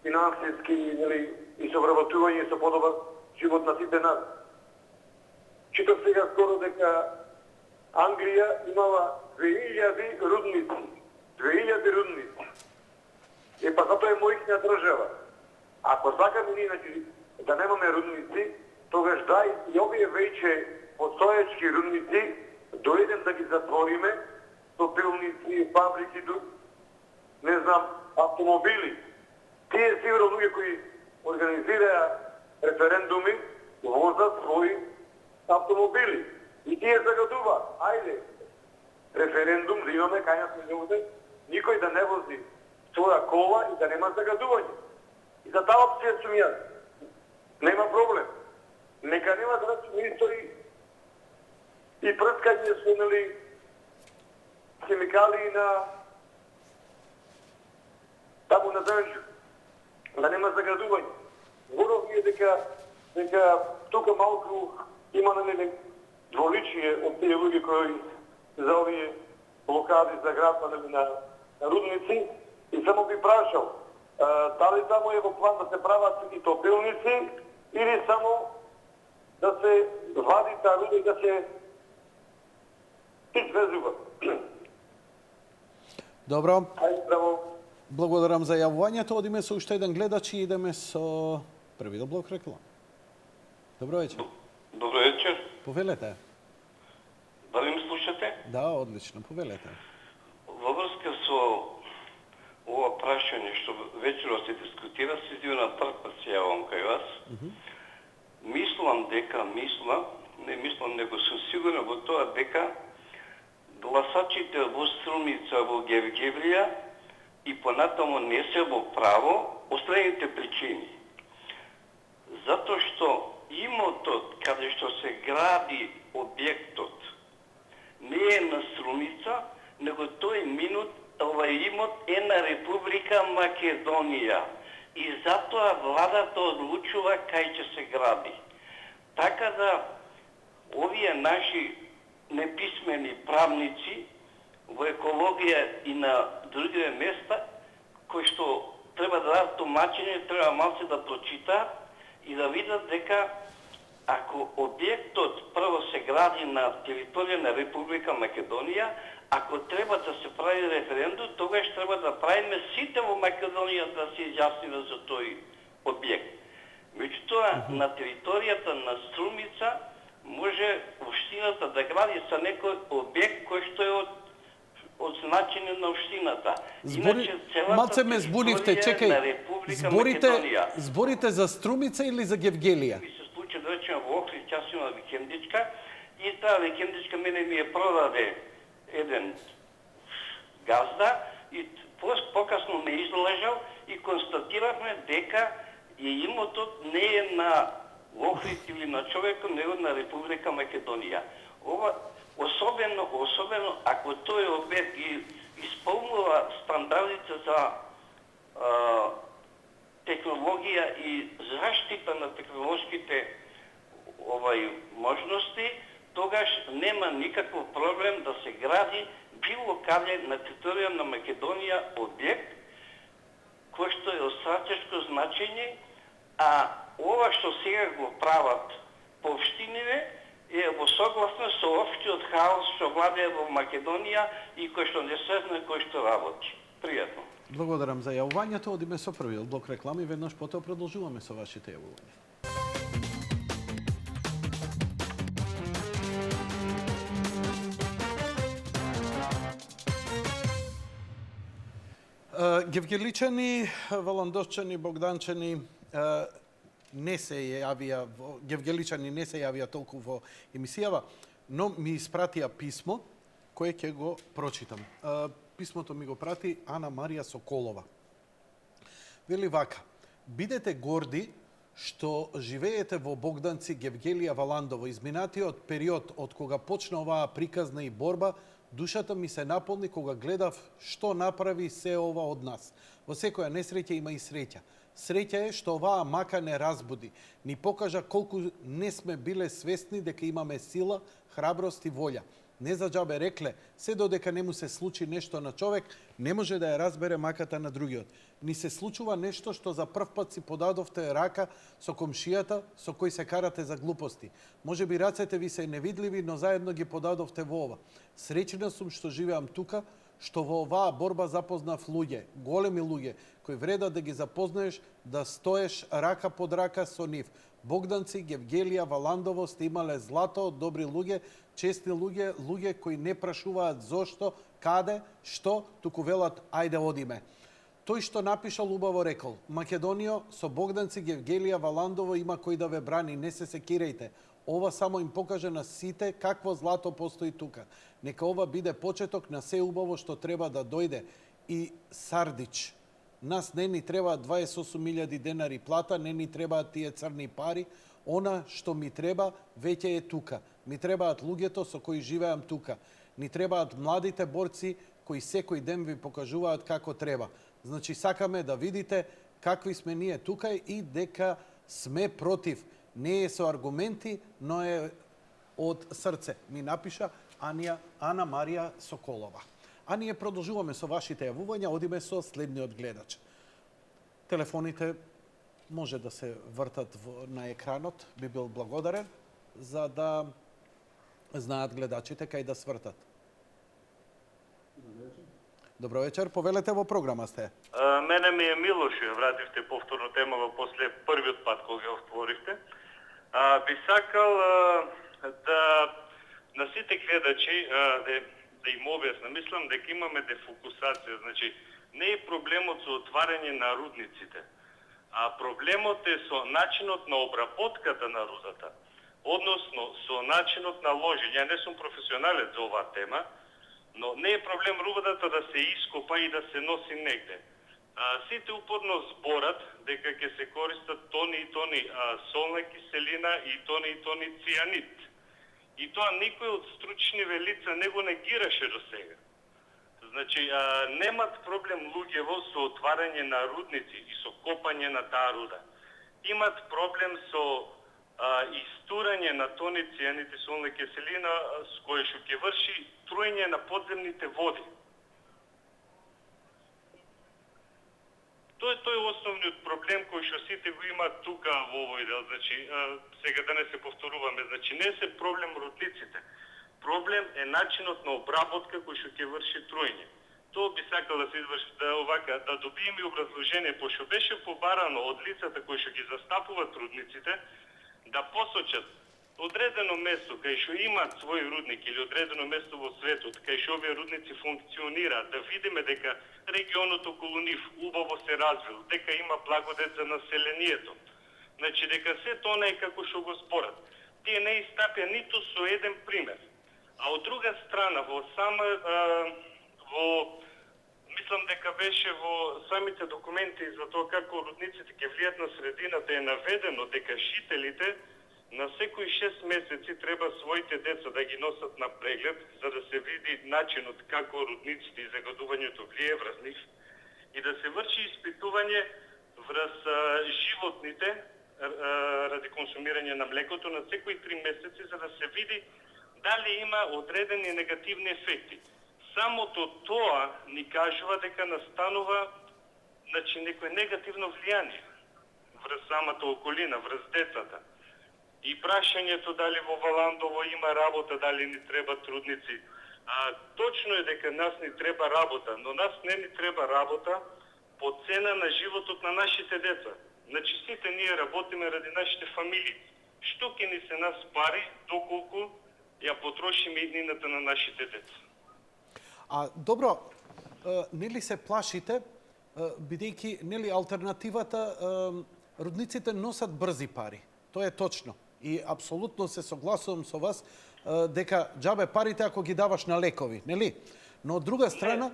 финансиски нели и со вработување и со подобар живот на сите нас. Читав сега скоро дека Англија имала 2000 рудници. 2000 рудници. Па затоа е мојхна држава. Ако сакаме ние да немаме рудници, тогаш дај и овие веќе постоечки рудници дојдем да ги затвориме, топилници, фабрики, не знам, автомобили. Тие сигурно луѓе кои организираа референдуми возат своји автомобили. И тие загадува. Ајде, референдум да имаме кај нас луѓе, никој да не вози своја кола и да нема загадување. И за таа опција сум јас. Нема проблем. Нека нема истори и прскање со нели химикали на таму на Држу. Да нема загадување. Зборов ми е дека тука малку има нели дволичие од тие луѓе кои за овие блокади за градба на рудници и само би прашал дали само е во план да се прават и топилници или само да се вади таа руда и да се извезува. Добро. Ајде, браво. Благодарам за јавувањето. Одиме со уште еден гледач и идеме со првиот блок реклама. Добро вечер. Добро вечер. Повелете. Дали ме слушате? Да, одлично. Повелете. Во врска со ова прашање што вечерот се дискутира, се извинувам на прв пат се јавам кај вас. Мислам, не мислам, него сум сигурен во тоа дека гласачите во Струмица, во Гевгевлија и понатамо не се во право, последните причини. Затоа што имотот каде што се гради објектот не е на Струмица, него тој имот е на Република Македонија. и затоа владата одлучува кај ќе се гради. Така да, овие наши неписмени правници во екологија и на другите места, кои што треба да дадат тумачење, треба малце да прочитаат и да видат дека ако објектот прво се гради на територија на Република Македонија, ако треба да се прави референдум, тогаш треба да правиме сите во Македонија да се изјасниме за тој објект. Меѓутоа, на територијата на Струмица може општината да гради са некој објект кој што е од значење на општината. Малце ме збунивте, чекај. Зборите за Струмица или за Гевгелија? Ми се случи да речеме во Охрид, јас имам викендичка и таа викендичка мене ми ја продаде еден газда и покасно ме излажал и констатиравме дека и имотот не е на Охрид или на човекот, него на Република Македонија. Ова особено ако тој обект ги исполнува стандардите за технологија и заштита на технолошките можности, тогаш нема никаков проблем да се гради било каде на територија на Македонија објект кој што е од стратешко значење, а ова што сега го прават по општините е во согласност со општиот хаос што владее во Македонија и кој што не се знае кој што работи. Пријатно. Благодарам за јавувањето. Одиме со првиот блок реклами, веднаш потоа продолжуваме со вашите јавувања. Гевгеличани, Валандовчани, Богданчани не се јавија, Гевгеличани не се јавија толку во емисијава, но ми испратија писмо кое ќе го прочитам. Писмото ми го прати Ана Марија Соколова. Вели вака: бидете горди што живеете во Богданци, Гевгелија, Валандово. Изминатиот период од кога почна оваа приказна и борба, душата ми се наполни кога гледав што направи се ова од нас. Во секоја несреќа има и среќа. Среќа е што оваа мака не разбуди, ни покажа колку не сме биле свесни дека имаме сила, храброст и волја. Не за џабе рекле, се додека не му се случи нешто на човек, не може да ја разбере маката на другиот. Ни се случува нешто што за прв пат си подадовте рака со комшијата со кој се карате за глупости. Може би рацете ви се невидливи, но заедно ги подадовте во ова. Среќна сум што живеам тука, што во оваа борба запознав луѓе, големи луѓе, кои вреда да ги запознаеш, да стоеш рака под рака со нив. Богданци, Гевгелија, Валандово сте имале злато од добри луѓе, честни луѓе, луѓе кои не прашуваат зошто, каде, што, туку велат ајде одиме. Тој што напишал убаво рекол: Македонијо, со Богданци, Гевгелија, Валандово има кој да ве брани, не се секирајте. Ова само им покаже на сите какво злато постои тука. Нека ова биде почеток на се убаво што треба да дојде. И Сардич. Нас не ни требаат 28.000 денари плата, не ни требаат тие црни пари. Она што ми треба веќе е тука. Ми требаат луѓето со кои живеам тука. Ни требаат младите борци кои секој ден ви покажуваат како треба. Значи сакаме да видите какви сме ние тука и дека сме против. Не е со аргументи, но е од срце. Ми напиша Ана Марија Соколова. А ние продолжуваме со вашите јавувања, одиме со следниот гледач. Телефоните може да се вртат на екранот, би бил благодарен, за да знаат гледачите кај да свртат. Добро вечер, повелете, во програма сте. Мене ми е мило што ја вративте повторно темава после првиот пат кога ја отворивте. Би сакал да на сите гледачи да им објаснам, мислам дека имаме дефокусација, значи не е проблемот со отварање на рудниците, а проблемот е со начинот на обработката на рудата, односно со начинот на ложење. Ја не сум професионалец за оваа тема, но не е проблем рудата да се ископа и да се носи негде. Сите упорно зборат дека ќе се користат тони и тони солна киселина и тони цијанид. И тоа никој од стручни лица не го негираше до сега. Значи, немат проблем луѓево со отварање на рудници и со копање на таа руда. Имат проблем со истурање на тони цијаните солна киселина, с кое што ќе врши труење на подземните води. Тој е основниот проблем кој што сите го имаат тука во овој дел. Значи, сега да не се повторуваме, значи не се проблем рудниците. Проблем е начинот на обработка кој што ќе врши труење. Тоа би сакал да се изврши, да добиеме образложение, пошто беше побарано од лицата кои што ги застапуваат рудниците, да посочат одредено место кај што имаат свој рудник или одредено место во светот кај што овие рудници функционираат, да видиме дека регионот околу нив убаво се развил, дека има благодет за населението. Значи дека се тоа не е како што го зборат. Тие не истапја ниту со еден пример. А од друга страна, мислам дека беше во самите документи за тоа како рудниците ќе влијат на средината, е наведено дека жителите на секои 6 месеци треба своите деца да ги носат на преглед, за да се види начинот како рудниците и загадувањето влие врз нив и да се врши испитување врз животните ради консумирање на млекото на секои 3 месеци, за да се види дали има одредени негативни ефекти. Самото тоа ни кажува дека настанува некој негативно влијание врз самата околина, врз децата. И прашањето дали во Валандово има работа, дали ни треба трудници. Точно е дека нас ни треба работа, но нас не ни треба работа по цена на животот на нашите деца. Значи сите ние работиме ради нашите фамилии. Што ќе ни се нас пари, доколку ја потрошиме иднината на нашите деца. Добро, нели се плашите, бидејќи нели алтернативата рудниците носат брзи пари. Тоа е точно. И апсолутно се согласувам со вас дека џабе парите ако ги даваш на лекови, нели? Но од друга страна,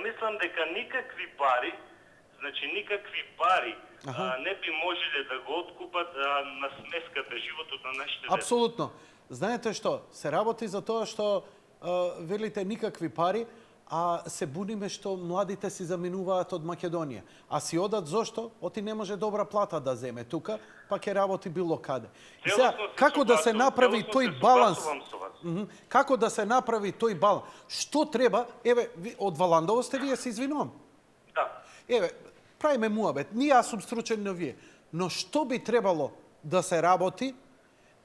мислам дека никакви пари, не би можеле да го откупат на смеската животот на нашите деца. Апсолутно. Знаете што? Се работи за тоа што велите никакви пари, а се буниме што младите си заминуваат од Македонија. А си одат зошто? Оти не може добра плата да земе тука, па ќе работи било каде. И сега, како да се направи тој баланс? Како да се направи тој баланс? Што треба? Еве, од Валандово сте вие, се извинувам. Да. Еве, правиме муабет. Јас сум стручен на вие. Но што би требало да се работи,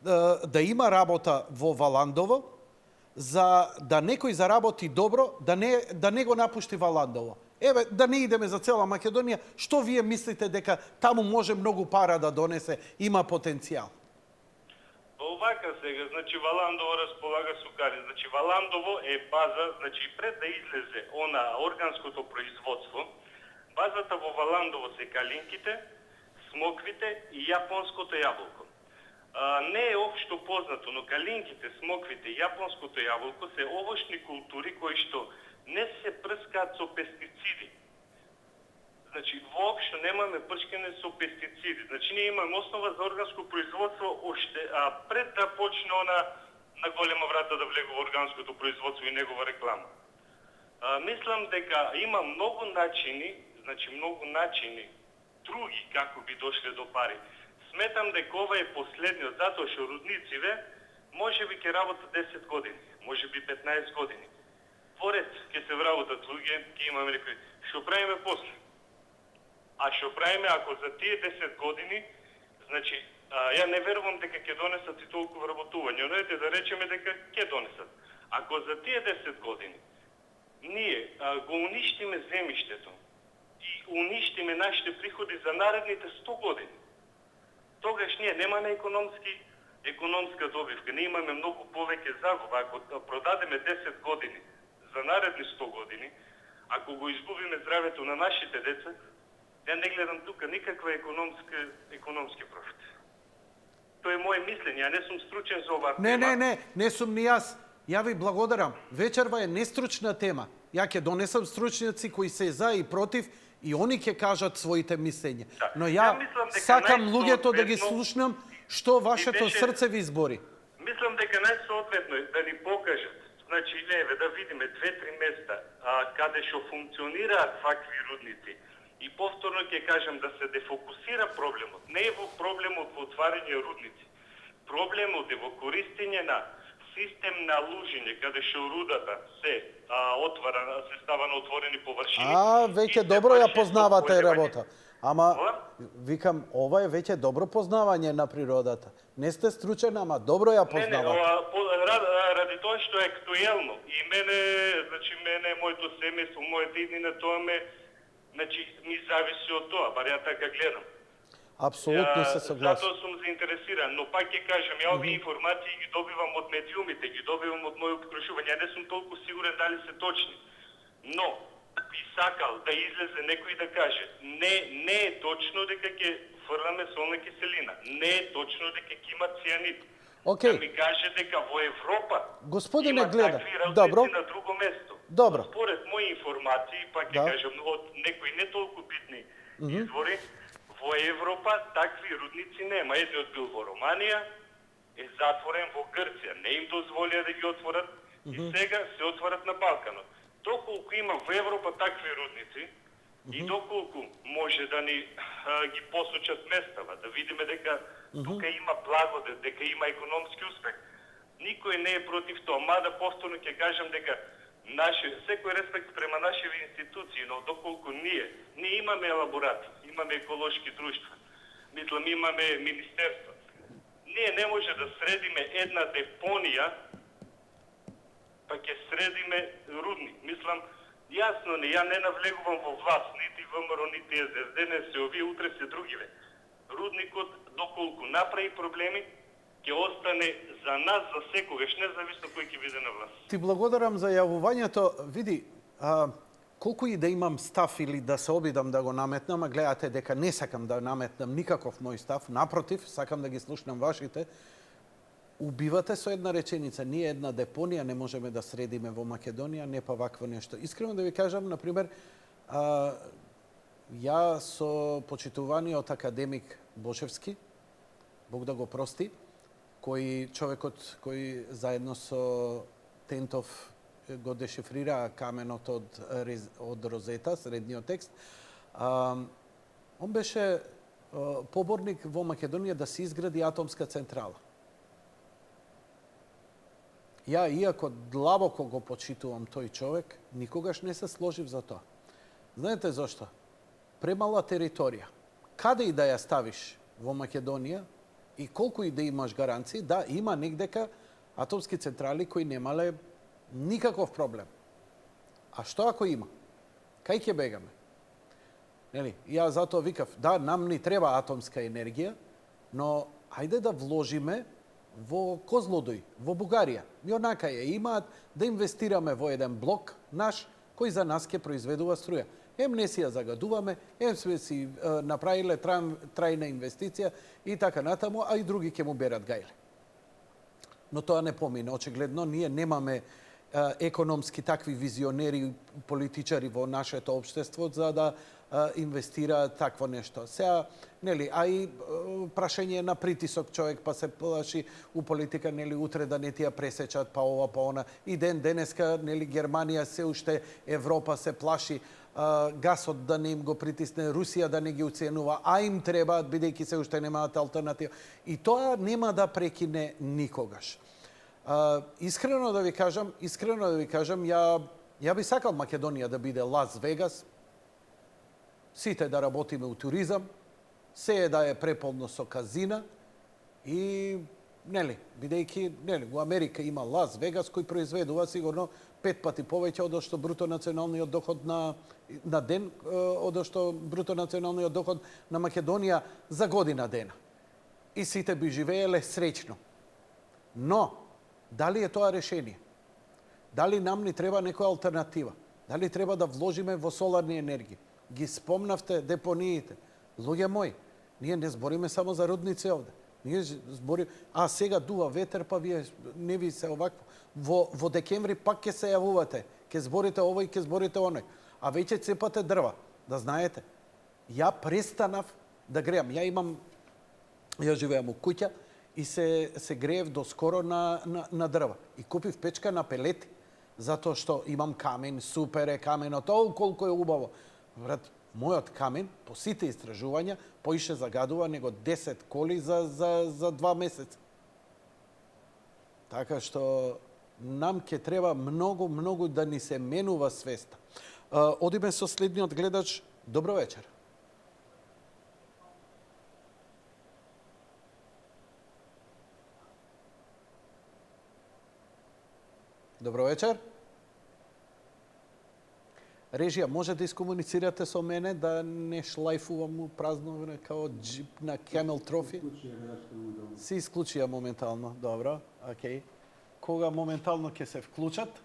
да има работа во Валандово, за да некој заработи добро, да не го напушти Валандово. Еве, да не идеме за цела Македонија, што вие мислите дека таму може многу пара да донесе, има потенцијал? Овака сега, Валандово располага со кари. Валандово е база, пред да излезе органското производство, базата во Валандово се калинките, смоквите и јапонското јаболко. Не е општо познато, но калинките, смоквите и јапонското јаболко се овошни култури кои што не се прскаат со пестициди. Воопшто немаме прскане со пестициди. Ние имаме основа за органско производство уште пред да почне на голема врата да влегува органското производство и негова реклама. Мислам дека има многу начини, други како би дошле до пари. Сметам дека ова е последниот, затоа што рудниците можеби ќе работат 10 години, можеби 15 години. Поред ќе се вработат луѓе, ќе имаме некои. Што правиме после? А што правиме ако за тие 10 години, ја не верувам дека ќе донесат и толку вработување, но да речеме дека ќе донесат. Ако за тие 10 години ние го уништиме земјиштето и уништиме нашите приходи за наредните 100 години, тогаш ние немаме економска добивка. Ние имаме многу повеќе загуба. Ако продадеме 10 години за наредни 100 години, ако го изгубиме здравето на нашите деца, ја не гледам тука никаква економски профит. Тоа е моје мислење, ја не сум стручен за оваа тема. Не сум ни јас. Ја ви благодарам. Вечерва е нестручна тема. Ја ќе донесам стручњаци кои се за и против, и они ќе кажат своите мислења. Но ја сакам луѓето да ги слушнам што вашето срце ви збори. Мислам дека најсоодветно е да ни покажат Значи, еве да видиме 2-3 места каде што функционираат вакви рудници. И повторно ќе кажам да се дефокусира проблемот. Не е во проблемот во отварање рудници. Проблемот е во користење на систем на лужиње, каде што рудата се отвара, се става на отворени површини. Веќе добро ја познавате работа. Ама, викам, ова е веќе добро познавање на природата. Не сте стручен, ама добро ја познавате. Ради тоа што е актуелно. И мене, моето семејство, моите иднина, тоа ми зависи од тоа, бар ја така гледам. Апсолутно се согласен. Затоа сум заинтересиран, но пак ќе кажам, ја овие информации ги добивам од медиумите, ги добивам од мој обкружување. Ја не сум толку сигурен дали се точни. Но би сакал да излезе некој да каже, не е точно дека ќе фрламе солна киселина. Не е точно дека ќе има цианид. Да ми каже дека во Европа Господине, има гледа. такви рудници Добро. на друго место. Добро. Според мои информации, пак ќе кажам, од некои не толку битни извори, во Европа такви рудници нема. Едниот бил во Романија, е затворен во Грција. Не им дозволија да ги отворат и сега се отворат на Балканот. Доколку има во Европа такви рудници и доколку може да ни ги посочат местава, да видиме дека тука има благодет, дека има економски успех, никој не е против тоа. Мада повторно ќе кажам дека секој респект према нашите институции, но доколку ние имаме елаборати, имаме еколошки друштва, мислам имаме министерство, ние не може да средиме една депонија, па ќе средиме рудник. Мислам, јасно не, ја не навлегувам во власт, нити ВМРО, нити СДС, не се овие, утре се другиве. Рудникот, доколку направи проблеми, ќе остане за нас, за секогаш, независно кој ќе биде на власт. Ти благодарам за јавувањето. Види, колку и да имам став или да се обидам да го наметнам, а гледате дека не сакам да наметнам никаков мој став, напротив, сакам да ги слушнам вашите, убивате со една реченица. Ние една депонија не можеме да средиме во Македонија, не па вакво нешто. Искрено да ви кажам, например, ја со почитуваниот академик Бошевски, Бог да го прости, човекот кој заедно со Тентов го дешифрира каменот од Розета, средниот текст, он беше поборник во Македонија да се изгради атомска централа. Ја, иако длабоко го почитувам тој човек, никогаш не се сложив за тоа. Знаете зошто? Премала територија. Каде и да ја ставиш во Македонија и колку и да имаш гаранции, да, има негдека атомски централи кои немале никаков проблем. А што ако има? Кај ќе бегаме? Нели? Ја затоа викав, да, нам ни треба атомска енергија, но ајде да вложиме во Козлодуј, во Бугарија. И онака ја имаат да инвестираме во еден блок наш, кој за нас ќе произведува струја. Ем не си ја загадуваме, ем сме си направиле трајна инвестиција и така натаму, а и други ќе му берат гајле. Но тоа не помине. Очигледно, ние немаме економски такви визионери, политичари во нашето општество за да инвестира такво нешто. Сега, нели, а и прашање на притисок човек, па се плаши у политика, нели, утре да не ти ја пресечат, па ова, па она. И денеска, нели, Германија се уште, Европа се плаши гасот да не им го притисне, Русија да не ги уценува, а им требаат, бидејќи се уште немаат алтернатива. И тоа нема да прекине никогаш. Искрено да ви кажам, ја би сакал Македонија да биде Лас Вегас, сите да работиме у туризам, се да е преполно со казина и, нели, бидејќи, нели, у Америка има Лас Вегас кој произведува сигурно 5 пати повеќе од што бруто националниот доход на ден, од што бруто националниот доход на Македонија за година дена. И сите би живееле среќно. Но, дали е тоа решение? Дали нам ни треба некоја алтернатива? Дали треба да вложиме во соларни енергии? Ги спомнавте депониите. Луѓе мои, ние не збориме само за рудници овде. Ние збориме, а сега дува ветер, па вие не ви се овакво. Во декември пак ќе се јавувате, ќе зборите овој, ќе зборите оној. А веќе цепате дрва, да знаете. Ја престанав да греам. Ја живеам у куќа и се греев доскоро на дрва. И купив печка на пелети. затоа што имам камен, супер е каменот, о, колку е убаво. Брат, мојот камен, по сите истражувања, поише загадува него 10 коли за 2 месеца. Така што нам ќе треба многу да ни се менува свеста. Одиме со следниот гледач. Добро вечер. Добро вечер. Режија, може да искомуницирате со мене да не шлајфувам у празно време као джип на Camel Trophy? Се исклучија моментално. Добро, окей. Кога моментално ќе се вклучат?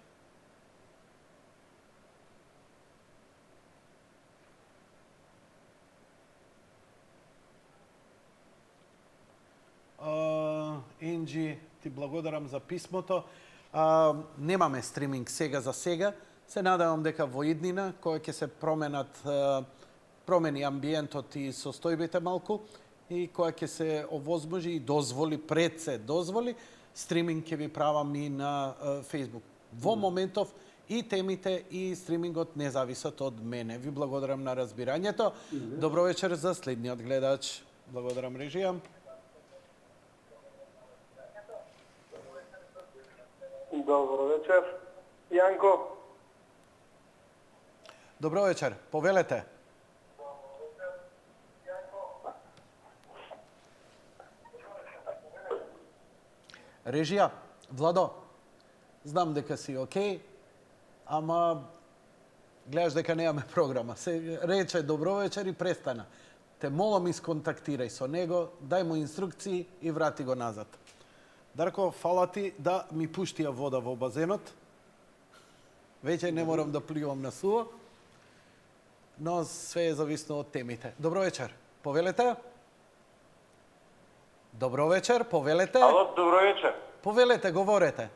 Енджи, ти благодарам за писмото. Немаме стриминг сега за сега. Се надевам дека во иднина, која ќе се промени амбиентот и состојбите малку, и која ќе се овозможи и дозволи, пред се дозволи, стриминг ќе ви правам и на Facebook. Во моментов и темите и стримингот не зависат од мене. Ви благодарам на разбирањето. Добро вечер за следниот гледач. Благодарам, режија. Добро вечер. Јанко. Добро вечер. Повелете. Режија, Владо, знам дека си окей, ама гледаш дека немаме програма. Се рече добро вечер и престана. Те молам, исконтактирај со него, дај му инструкции и врати го назад. Дарко, фала ти да ми пуштија вода во базенот. Веќе не морам да плювам на суво, но све е зависно од темите. Добро вечер. Повелете? Добро вечер, повелете? Ало, добро вечер. Повелете, говорете.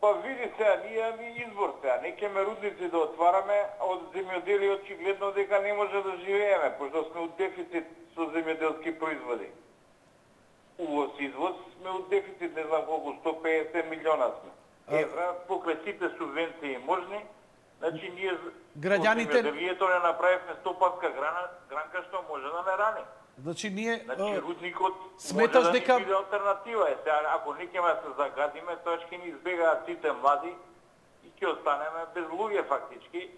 Па види сега, ние имаме избор сега. Не ке рудници да отвараме, а од земјоделие очигледно дека не може да живееме, пошто сме од дефицит со земјоделски производи. Увоз-извоз сме од дефицит, не знам колку, 150 милиона сме. Евра, покрај сите субвенции можни, значи ние граѓаните од земјоделието не направивме стопанска гранка што може да не рани. Значи ние рудникот сметаш може дека да биде алтернатива. Сега ако не ќе се загадиме, тоа ќе ни избегаат сите млади и ќе останеме без луѓе фактички.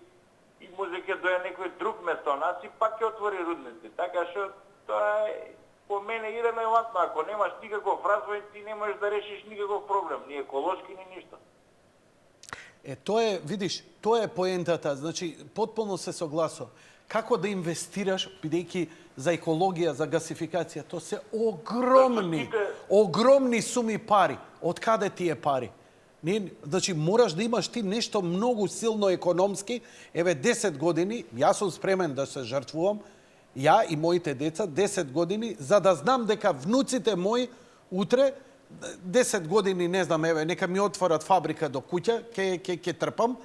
И може ќе дое некој друг место нас и пак ќе отвори рудници. Така што тоа е по мене ирелевантно. Ако немаш никаков развој, ти не можеш да решиш никаков проблем, ни еколошки, ни ништо. Тоа е, видиш, тоа е поентата. Значи, потполно се согласувам. Како да инвестираш, бидејќи за екологија, за гасификација, тоа се огромни суми пари. Од каде ти е пари? Значи, мораш да имаш ти нешто многу силно економски. Еве, 10 години, јас сум спремен да се жртвувам, ја и моите деца, 10 години, за да знам дека внуците мои утре, 10 години, не знам, еве, нека ми отворат фабрика до куќа, ќе трпам,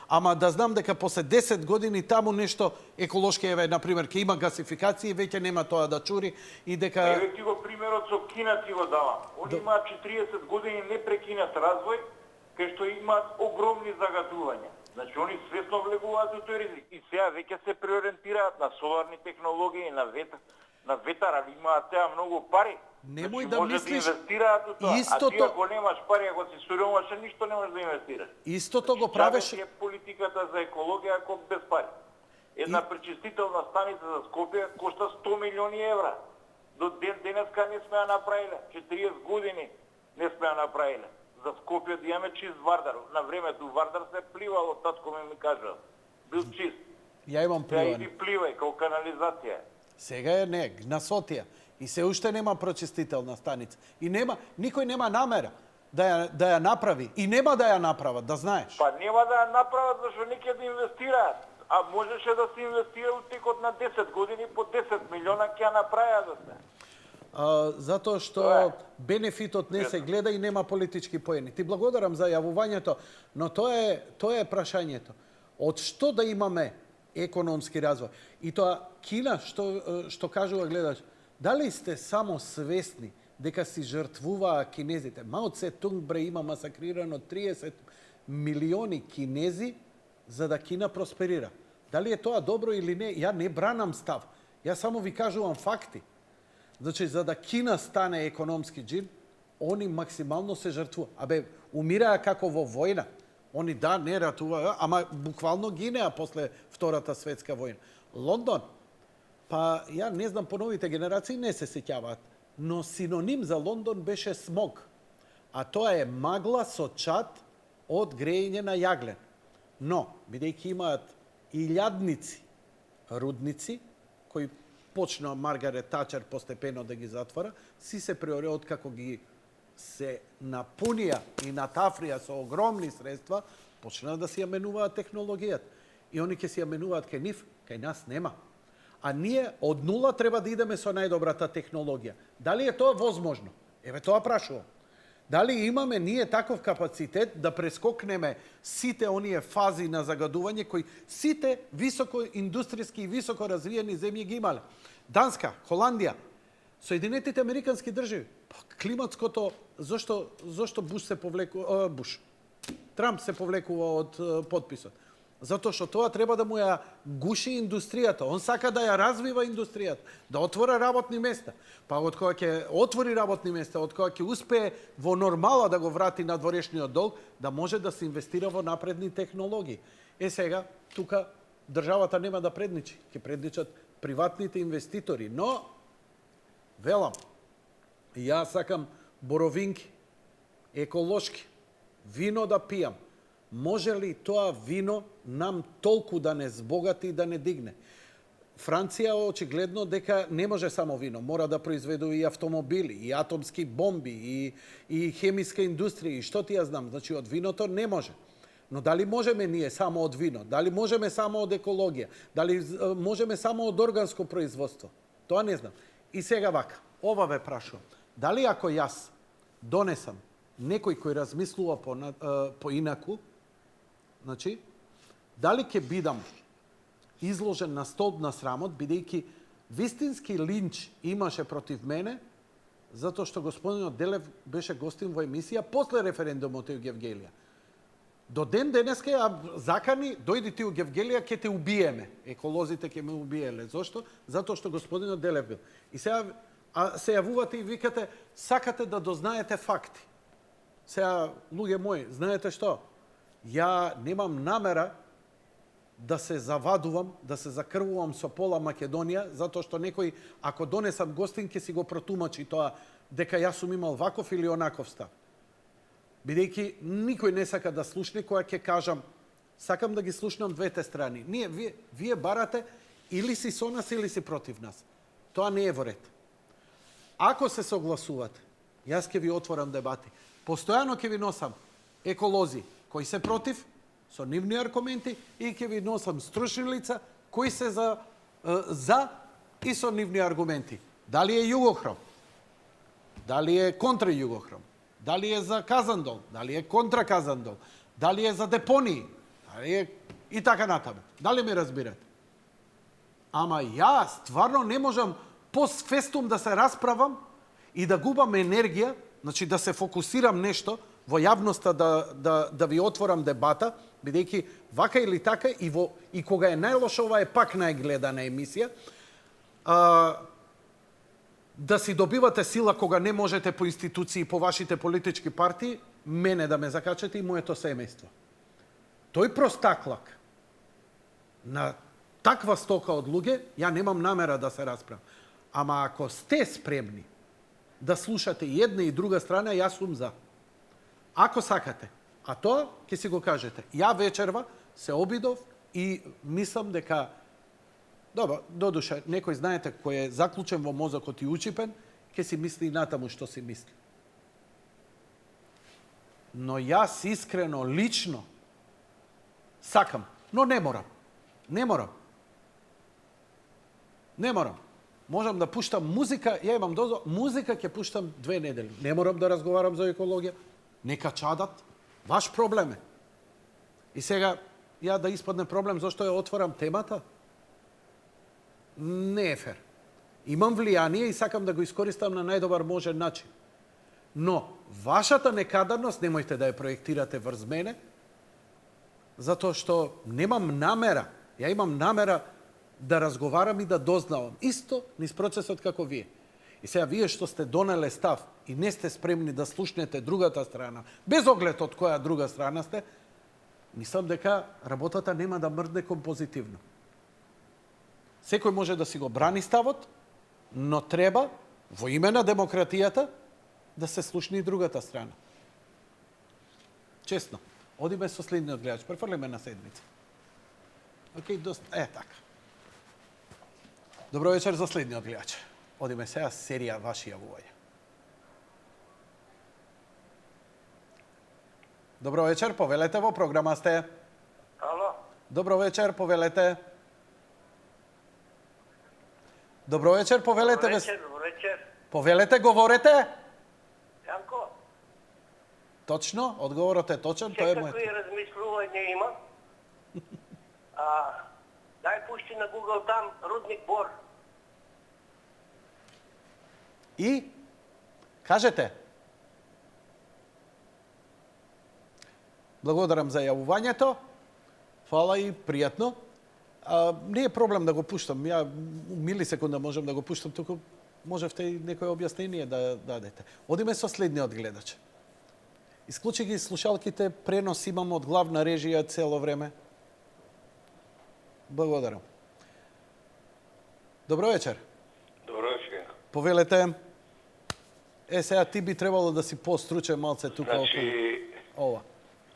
ама да знам дека после 10 години таму нешто еколошки, еве, например, ќе има гасификација, веќе нема тоа да чури и дека... Еве ти го примерот со Кина ти го давам. Они имаат 40 години непрекинат развој, кај што имаат огромни загадувања. Значи, они свесно влегуваат во тој ризик. И сега веќе се преориентираат на соларни технологии, на ветар, али имаат сега многу пари. Немој значи, да може мислиш... да инвестираат во тоа. Истото... А ти ако немаш пари, ако си суромашен, ништо не можеш да инвестираш. Истото го правеше... Значи, е политиката за екологија ако без пари. Една пречистителна станица за Скопје кошта 100 милиони евра. До денеска не сме ја направиле. 40 години не сме ја направиле. За Скопје да имаме чист Вардар. На времето Вардар се пливало, татко ми кажа. Бил чист. Ја имам пливање. Сега иди пливај, као канализација. Сега е не, гнасотија. И се уште нема прочистителна станица. И нема, никој нема намера да ја направи. И нема да ја направат, да знаеш. Па нема да ја направат, зашто не ќе да инвестираат. А можеше да се инвестира у текот на 10 години, по 10 милиона ќе ја направиат да се. Затоа што бенефитот не се гледа и нема политички поени. Ти благодарам за јавувањето, но тоа е прашањето. Од што да имаме економски развој? И тоа Кина, што кажува гледач, дали сте само свесни дека си жртвуваа кинезите? Мао Цетунг бре има масакрирано 30 милиони кинези за да Кина просперира. Дали е тоа добро или не, ја не бранам став. Ја само ви кажувам факти. Значи, за да Кина стане економски джин, они максимално се жртвува. Абе, умираа како во војна. Они да, не ратуваа, ама буквално гинеа после Втората светска војна. Лондон, па ја не знам, по новите генерации не се сеќаваат, но синоним за Лондон беше смог. А тоа е магла со чад од грејење на јаглен. Но, бидејќи имаат илјадници рудници, кои почна Маргарет Тачер постепено да ги затвора, си се приори откако ги се напунија и натафрија со огромни средства, почна да си ја менуваат технологијата. И они ќе си ја менуваат кај нив, кај нас нема. А ние од нула треба да идеме со најдобрата технологија. Дали е тоа возможно? Еве тоа прашувам. Дали имаме ние таков капацитет да прескокнеме сите оние фази на загадување кои сите високо индустријски и високо развиени земји ги имале? Данска, Холандија, Соединетите Американски држави. Па, климатското, зошто Трамп се повлекува од подписот? Затоа што тоа треба да му ја гуши индустријата. Он сака да ја развива индустријата, да отвора работни места. Па од кога ќе отвори работни места, од кога ќе успее во нормала да го врати надворешниот долг, да може да се инвестира во напредни технологии. Сега, тука државата нема да предничи. Ќе предничат приватните инвеститори. Но, велам, јас сакам боровинки, еколошки, вино да пијам. Може ли тоа вино нам толку да не збогати и да не дигне? Франција очигледно дека не може само вино, мора да произведува и автомобили, и атомски бомби, и хемиска индустрија, и што ти ја знам, значи од виното не може. Но дали можеме ние само од вино? Дали можеме само од екологија? Дали можеме само од органско производство? Тоа не знам. И сега вака, ова ве прашувам. Дали ако јас донесам некој кој размислува поинаку, значи, дали ќе бидам изложен на столб на срамот, бидејќи вистински линч имаше против мене, затоа што господинот Делев беше гостин во емисија после референдумот у Гевгелија. До ден денеска ја закани, дојди ти у Гевгелија, ќе те убиеме. Еколозите ќе ме убиеле. Зошто? Затоа што господинот Делев бил. И сега се јавувате и викате, сакате да дознаете факти. Сега, луѓе мои, знаете што? Ја немам намера да се завадувам, да се закрвувам со пола Македонија, затоа што некој, ако донесам гостин, ќе си го протумачи тоа, дека јас сум имал ваков или онаков став. Бидејќи никој не сака да слушне кога ќе кажам, сакам да ги слушнам двете страни. Вие барате или си со нас, или си против нас. Тоа не е во ред. Ако се согласувате, јас ќе ви отворам дебати. Постојано ќе ви носам еколози кои се против, со нивни аргументи, и ќе ви носам стручни лица кои се за и со нивни аргументи. Дали е југохром, дали е контра југохром, дали е за Казандол, дали е контра Казандол, дали е за депонии, дали е и така натаму. Дали ме разбирате? Ама јас стварно не можам постфестум да се расправам и да губам енергија, значи да се фокусирам нешто, во јавноста да ви отворам дебата, бидејќи вака или така и кога е најлоша, ова е пак најгледана емисија, да си добивате сила кога не можете по институции, по вашите политички партии, мене да ме закачате и моето семејство. Тој простаклак на таква стока од луѓе, ја немам намера да се расправам. Ама ако сте спремни да слушате и една и друга страна, јас сум за. Ако сакате, а тоа ќе си го кажете. Ја вечерва се обидов и мислам дека, добро, додуша, некој знаете кој е заклучен во мозокот и учипен, ќе си мисли и натаму што си мисли. Но јас искрено, лично, сакам, но не морам. Не морам. Не морам. Можам да пуштам музика, ја имам доза, музика ќе пуштам 2 недели. Не морам да разговарам за екологија. Нека чадат. Ваш проблем е. И сега, ја да испадне проблем зашто ја отворам темата? Не е фер. Имам влијание и сакам да го искористам на најдобар можен начин. Но, вашата некадарност, немојте да ја проектирате врз мене, Затоа што немам намера, ја имам намера да разговарам и да дознавам. Исто низ процесот како вие. И сега вие што сте донеле став и не сте спремни да слушнете другата страна, без оглед од која друга страна сте, мислам дека работата нема да мрдне композитивно. Секој може да си го брани ставот, но треба, во име на демократијата, да се слушне и другата страна. Честно. Одиме со следниот гледач. Префрлиме на седмица. Океј, така. Добро вечер за следниот гледач. Одиме сега серија ваши јавувања. Добро вечер, повелете, во програма сте. Ало? Добро вечер, повелете. Добро вечер, повелете. Добро вечер. Повелете, говорете. Јанко? Точно, одговорот е точен, тоа е мојот. Секакви размислување има. Дај пушти на Google там Рудник Бор. И кажете. Благодарам за јавувањето. Фала и пријатно. Не е проблем да го пуштам. Ја милисекунда можам да го пуштам, туку можевте и некој објаснение да дадете. Одиме со следниот гледач. Исклучи ги слушалките, пренос имам од главна режија цело време. Благодарам. Добро вечер. Добро вечер. Повелете. Сега ти би требало да си постручен малце тука Значи, ова.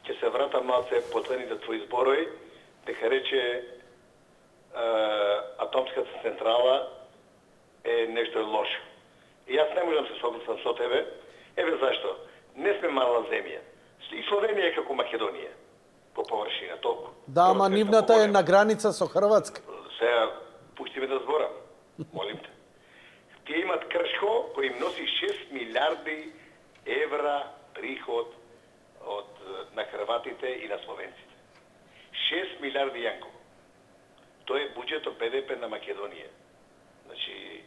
ќе се вратам малце последните твои зборови, дека рече атомската централа е нешто лошо. И јас не можам се согласам со тебе. Еве зашто. Не сме мала земја. И Словенија е како Македонија по површина, толку. Да, ама нивната е на граница со Хрватска. Сега, пушти ме да зборам. Молим те. Тие имат Кршко, кој им носи 6 милиарди евра приход на хрватите и на словенците. 6 милиарди јанко. Тоа е буџетот БДП на Македонија. Значи,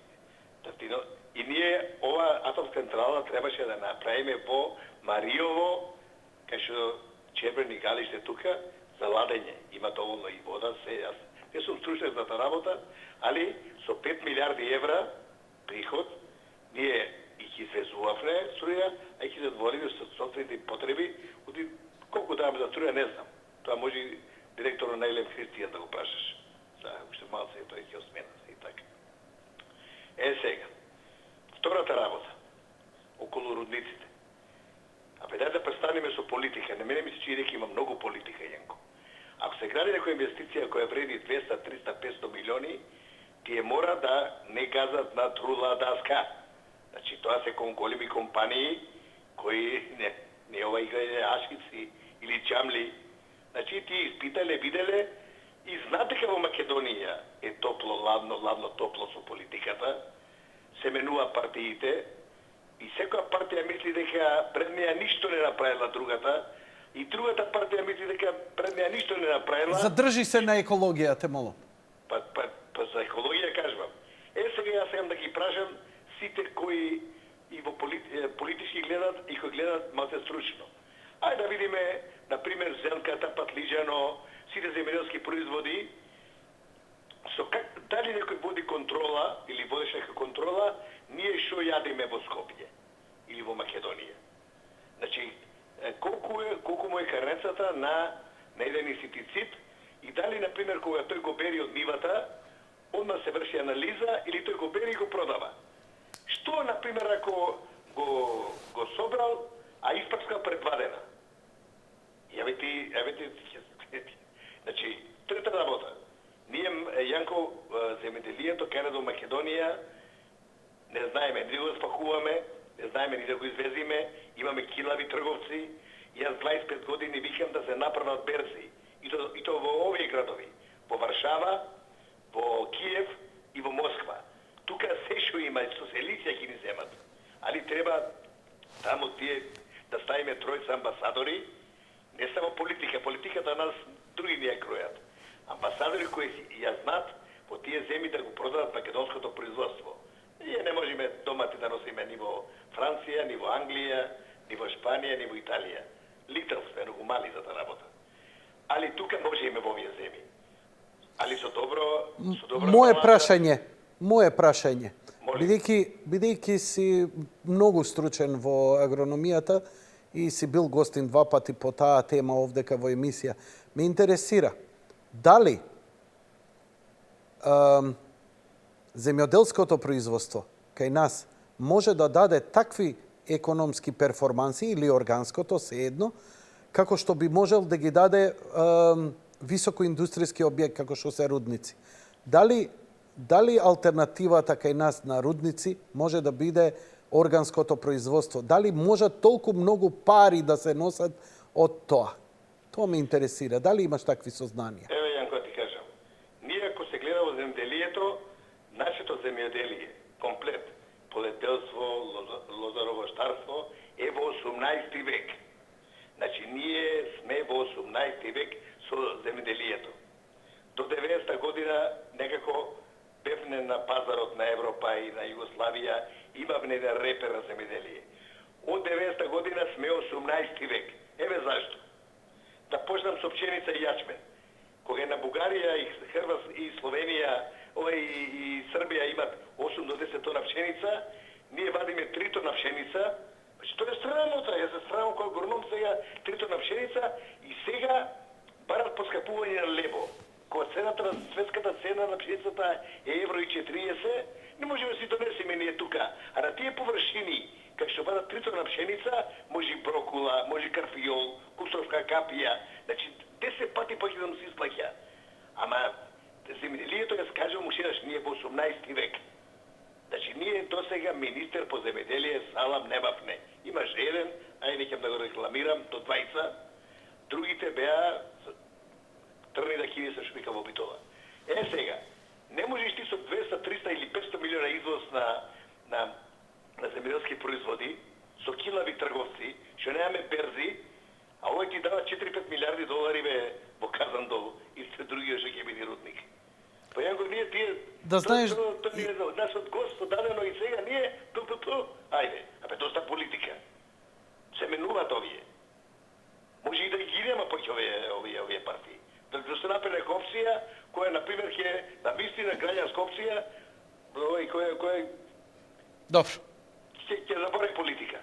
и ние ова атомска централа требаше да направиме во Мариово, кај што Червени галиште тука, за ладење. Има доволно и вода, јас не сум стручен за таа работа, али со 5 милиарди евра приход, ние и ќе извезувавме струја, а и ќе задоволиме со собствените потреби, колку даваме за струја, не знам. Тоа може и директорот на Елем Христијан да го прашаш. Уште малце тој ќе осмена и така. Сега, втората работа, околу рудниците. Дај да престанеме со политика. На мене ми се чини дека има многу политика, Јанко. Ако се гради некоја инвестиција која вреди 200, 300, 500 милиони, тие мора да не газат на трула даска. Значи, тоа се големи компании кои не ова играње ашкици или джамли. Значи, тие испитале, виделе и знаат дека во Македонија е топло, ладно, топло со политиката, се менува партиите и секоја партија мисли дека пред неја ништо не направила другата и другата партија мисли дека пред неја ништо не направила. Задржи се на екологија, те молам. Па за екологија кажувам. Сега јас сакам да ги прашам сите кои и во политички гледат и кои гледат малце стручно. Ајде да видиме, например, зелката, патлиџано, сите земјоделски производи, дали некој води контрола или водеше контрола, ние што јадиме во Скопје или во Македонија. Значи, колку му е каренцата на еден инсектицид и дали, например, кога тој го бери од нивата, одма се врши анализа или тој го бери и го продава. Што, например, ако го собрал, а испрска предвадена? Значи, трета работа. Ние, Јанко, земјоделието кај до Македонија, не знаеме, ни да го спахуваме, не знаеме ни да го извезиме, имаме килави трговци, јас 25 години викам да се направат берзи. И то во овие градови. Во Варшава, во Киев и во Москва. Тука се што има, со селиција ќе ни земат. Али треба таму тие да ставиме тројца амбасадори, не само политика, политиката нас други ни ја кројат. Амбасадори кои ја знаат во тие земји да го продадат македонското производство. Ние не можеме домати да носиме ни во Франција, ни во Англија, ни во Шпанија, ни во Италија. Литл сме многу мали за таа работа. али тука можеме во овие земји. Али со добро Моje прашање. Бидејќи си многу стручен во агрономијата и си бил гостин 2 пати по таа тема овдека во емисија, ме интересира дали земјоделското производство кај нас може да даде такви економски перформанси или органското, сеедно, како што би можел да ги даде високоиндустријски објект како што се рудници. Дали алтернативата кај нас на рудници може да биде органското производство? Дали може толку многу пари да се носат од тоа? Тоа ме интересира. Дали имаш такви сознанија? Еве, Јанко, ти кажам. Ние, ако се гледа во земјоделието, нашето земјоделие, комплет, полетелство, лозаровоштарство, е во 18 век. Значи, ние сме во 18 век со земјоделието. До 90-та година некако бевне на пазарот на Европа и на Југославија, имавне на репер на земјоделие. Од 90-та година сме 18 век. Еве зашто. Да почнам со пшеница и јачмен. Кога на Бугарија и и Словенија, и Србија имат 8 до 10 тона пшеница, ние вадиме 3 тона пшеница. Значи тоа е срамота. Јас се срамам кој агроном сега 3 тона пшеница и сега барат поскапување на лебо. Кога цената на светската цена на пшеницата е евро и 40, не можеме да си донесеме ние тука. А на тие површини, кај што вадат 3 тона пшеница, може брокула, може карфиол, купстовска капија. Значи 10 пати повеќе да му се исплаќа. Ама земјоделието, јас кажам ушеднаш, ние во 18 век. Значи ние досега министер по земјоделие салам немавме. Имаше еден, ај неќам да го рекламирам, до 20. Другите беа трни да киви се шпика во битова. Сега, не можеш ти со 200, 300 или 500 милиона извоз на земјоделски производи, со килави трговци, што немаме берзи, а овој ти дава 4-5 милиарди долари во Казандол и се други што ќе биде рудник. Па Јанко, ние тие... Да знаеш... Нас од Господ дадено и сега ние, ајде, абе доста политика. Се менуваат овие. Може и да ги идеме поќе овие партии. Да се направи нека опција, која, например, ќе на вистина граѓанска опција, која... Добро. Ќе заборави политика.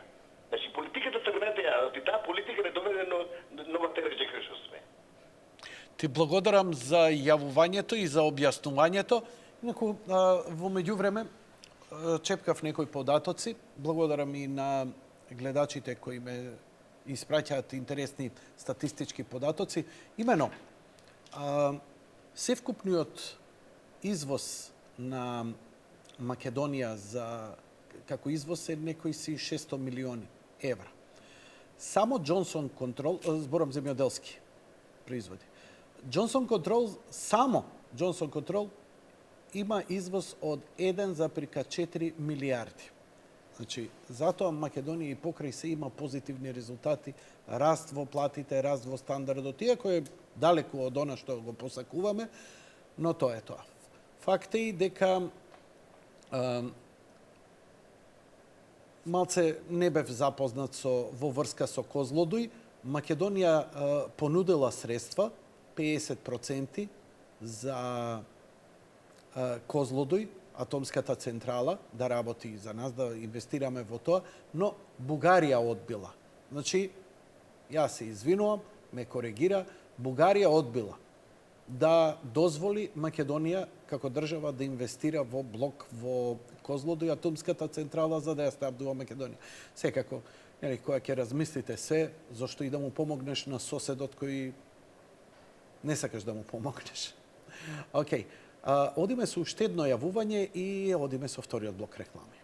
Значи, политиката тргнете ја, и таа политика не доведе до новата реđe кај што сме. Ти благодарам за јавувањето и за објаснувањето. Инаку, во меѓувреме, чепкав некои податоци. Благодарам и на гледачите кои ме испраќаат интересни статистички податоци. Имено, севкупниот извоз на Македонија како извоз е некои си 600 милиони евра. Само Джонсон Контрол, зборам земјоделски производи, Джонсон Контрол има извоз од 1,4 милиарди. Значи, затоа Македонија и покрај се има позитивни резултати, раст во платите, раст во стандардот, иако е далеку од она што го посакуваме, но тоа е тоа. Факт е и дека малце не бев запознат во врска со Козлодуј. Македонија понудила средства, 50% за Козлодуј, атомската централа, да работи за нас, да инвестираме во тоа, но Бугарија одбила. Значи, јас се извинувам, ме коригира, Бугарија одбила да дозволи Македонија како држава да инвестира во блок во Козлодуј, атомската централа, за да ја снабдува Македонија. Секако, кога ќе размислите се, зашто и да му помогнеш на соседот кој не сакаш да му помогнеш. Океј. Одиме со уште едно јавување и одиме со вториот блок реклами.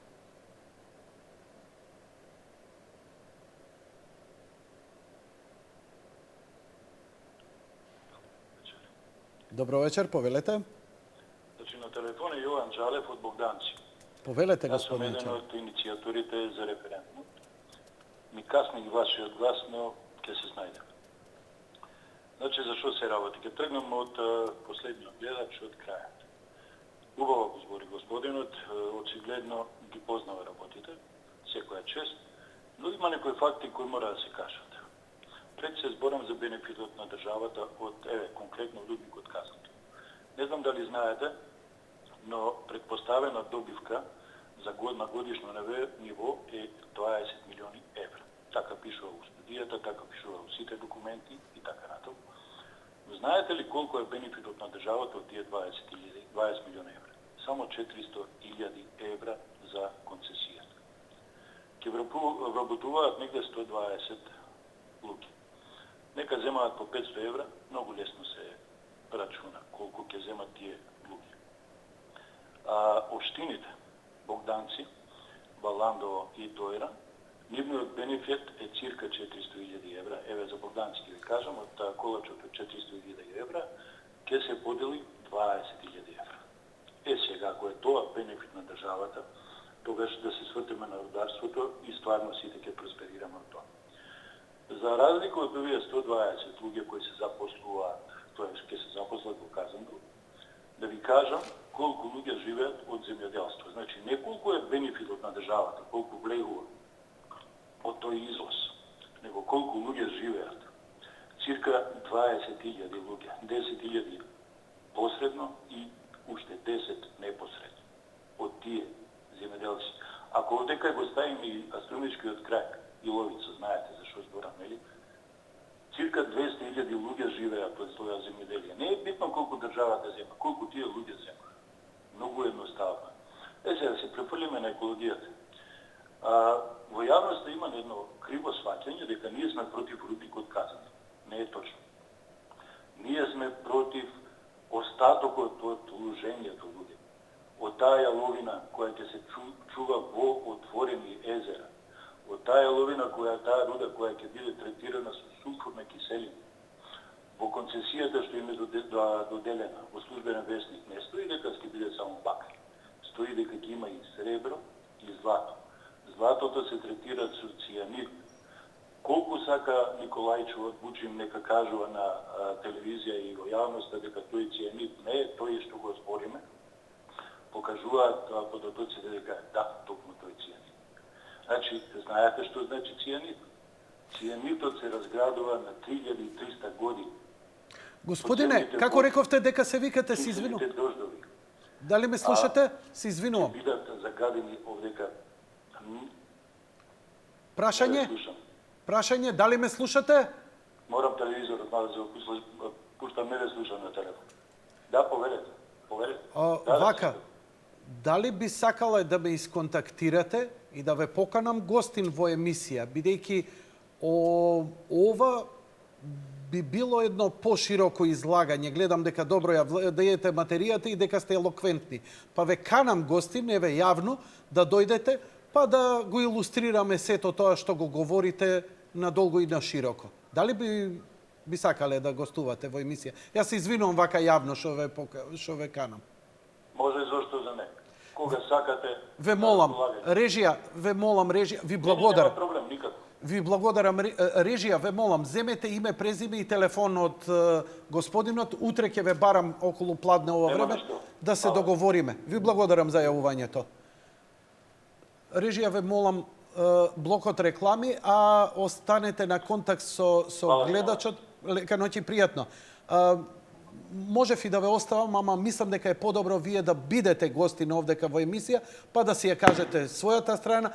Добро вечер, повелете. Значи, на телефон е Јован Джалев од Богданци. Повелете, Јас сум господин еден Джалев. од иницијаторите за референдум. Ми касни ги вашиот глас, но ќе се снајдем. Значи, за што се работи? Ке тргнам од последниот гледач, од крајот. Убаво го збори господинот, очигледно ги познава работите, секоја чест, но има некои факти кои мора да се кажат. Пред се зборам за бенефитот на државата од, конкретно Рудник од Казанлово. Не знам дали знаете, но предпоставена добивка на годишно ниво е 20 милиони евра. Така пишува во студијата, така пишува во сите документи и така натаму. Знаете ли колку е бенефитот на државата од тие 20 милиони евра? Само 400.000 евра за концесијата. Ке вработуваат негде 120 луѓе. Нека земаат по 500 евра, многу лесно се рачуна колку ќе земат тие луѓе. Општините Богданци, Валандово и Дојра, нивниот бенефит е цирка 400.000 евра. Еве за Богданци ќе ви кажам, од колачот од 400.000 евра ќе се подели 20.000 евра. Сега, ако е тоа бенефит на државата, тогаш да се свртиме на рударството и стварно сите ќе просперираме од тоа. За разлика од овие 120 луѓе кои се запослуваат, тоест ќе се запослат во Казанлово, да ви кажам колку луѓе живеат од земјоделство. Значи, не колку е бенефитот на државата, колку влегува од тој излоз, него колку луѓе живеат. Цирка 20.000 луѓе, 10.000 посредно и уште 10 непосредно од тие земјоделци. Ако одека го ставиме и астрономичкиот крај Иловица, знаете за што зборам, нели? Цирка 200.000 луѓе живеат од тоа земјоделие. Не е битно колку државата зема, колку тие луѓе зема. Многу едноставно. Сега се префрлиме на екологијата. Во јавноста има едно криво сваќање дека ние сме против Рудникот Казанлово. Не е точно. Ние сме против остатокот од лужењето луѓе. Од таа јаловина која ќе се чува во отворени езера. Од таа јаловина таа руда која ќе биде третирана со сулфурна киселина. Во концесијата што им е доделена во службен вестник не стои дека ќе биде само бакар. Стои дека ќе има и сребро и злато. Златото се третира со цијанид. Колку сака Николајчо Вучим нека кажува на телевизија и во јавноста дека тој цијанид не е тој што го збориме, покажуваат податоците дека да, токму тој цијанид. Значи, знаете што значи цијанид? Цијанидот се разградува на 3300 години. Господине, како рековте дека се викате, се извинувам. Дали ме слушате? Се извинувам. Ќе бидат загадени овдека. Прашање? Прашање, дали ме слушате? Морам телевизорот да се пуштам, не ве слушам на телефон. Да, повелете. Вака, дали би сакале да ме исконтактирате и да ве поканам гостин во емисија, бидејќи ова би било едно пошироко излагање. Гледам дека добро ја дајете материјата и дека сте елоквентни. Па ве канам гостин, еве јавно, да дојдете, па да го илустрираме сето тоа што го говорите надолго и на широко. Дали би сакале да гостувате во емисија? Јас се извинувам вака јавно што ве канам. Може, зошто за не. Кога сакате... Ве молам, режија, ви благодарам. Нема проблем, никако. Ви благодарам, режија, ве молам, земете име, презиме и телефон од господинот, утре ќе ве барам околу пладне ова време, да се договориме. Ви благодарам за јавувањето. Режија, ве молам, блокот реклами, а останете на контакт со гледачот. Лека ноќ и пријатно. Можев и да ве оставам, ама мислам дека е подобро вие да бидете гости на овдека во емисија, па да си ја кажете својата страна,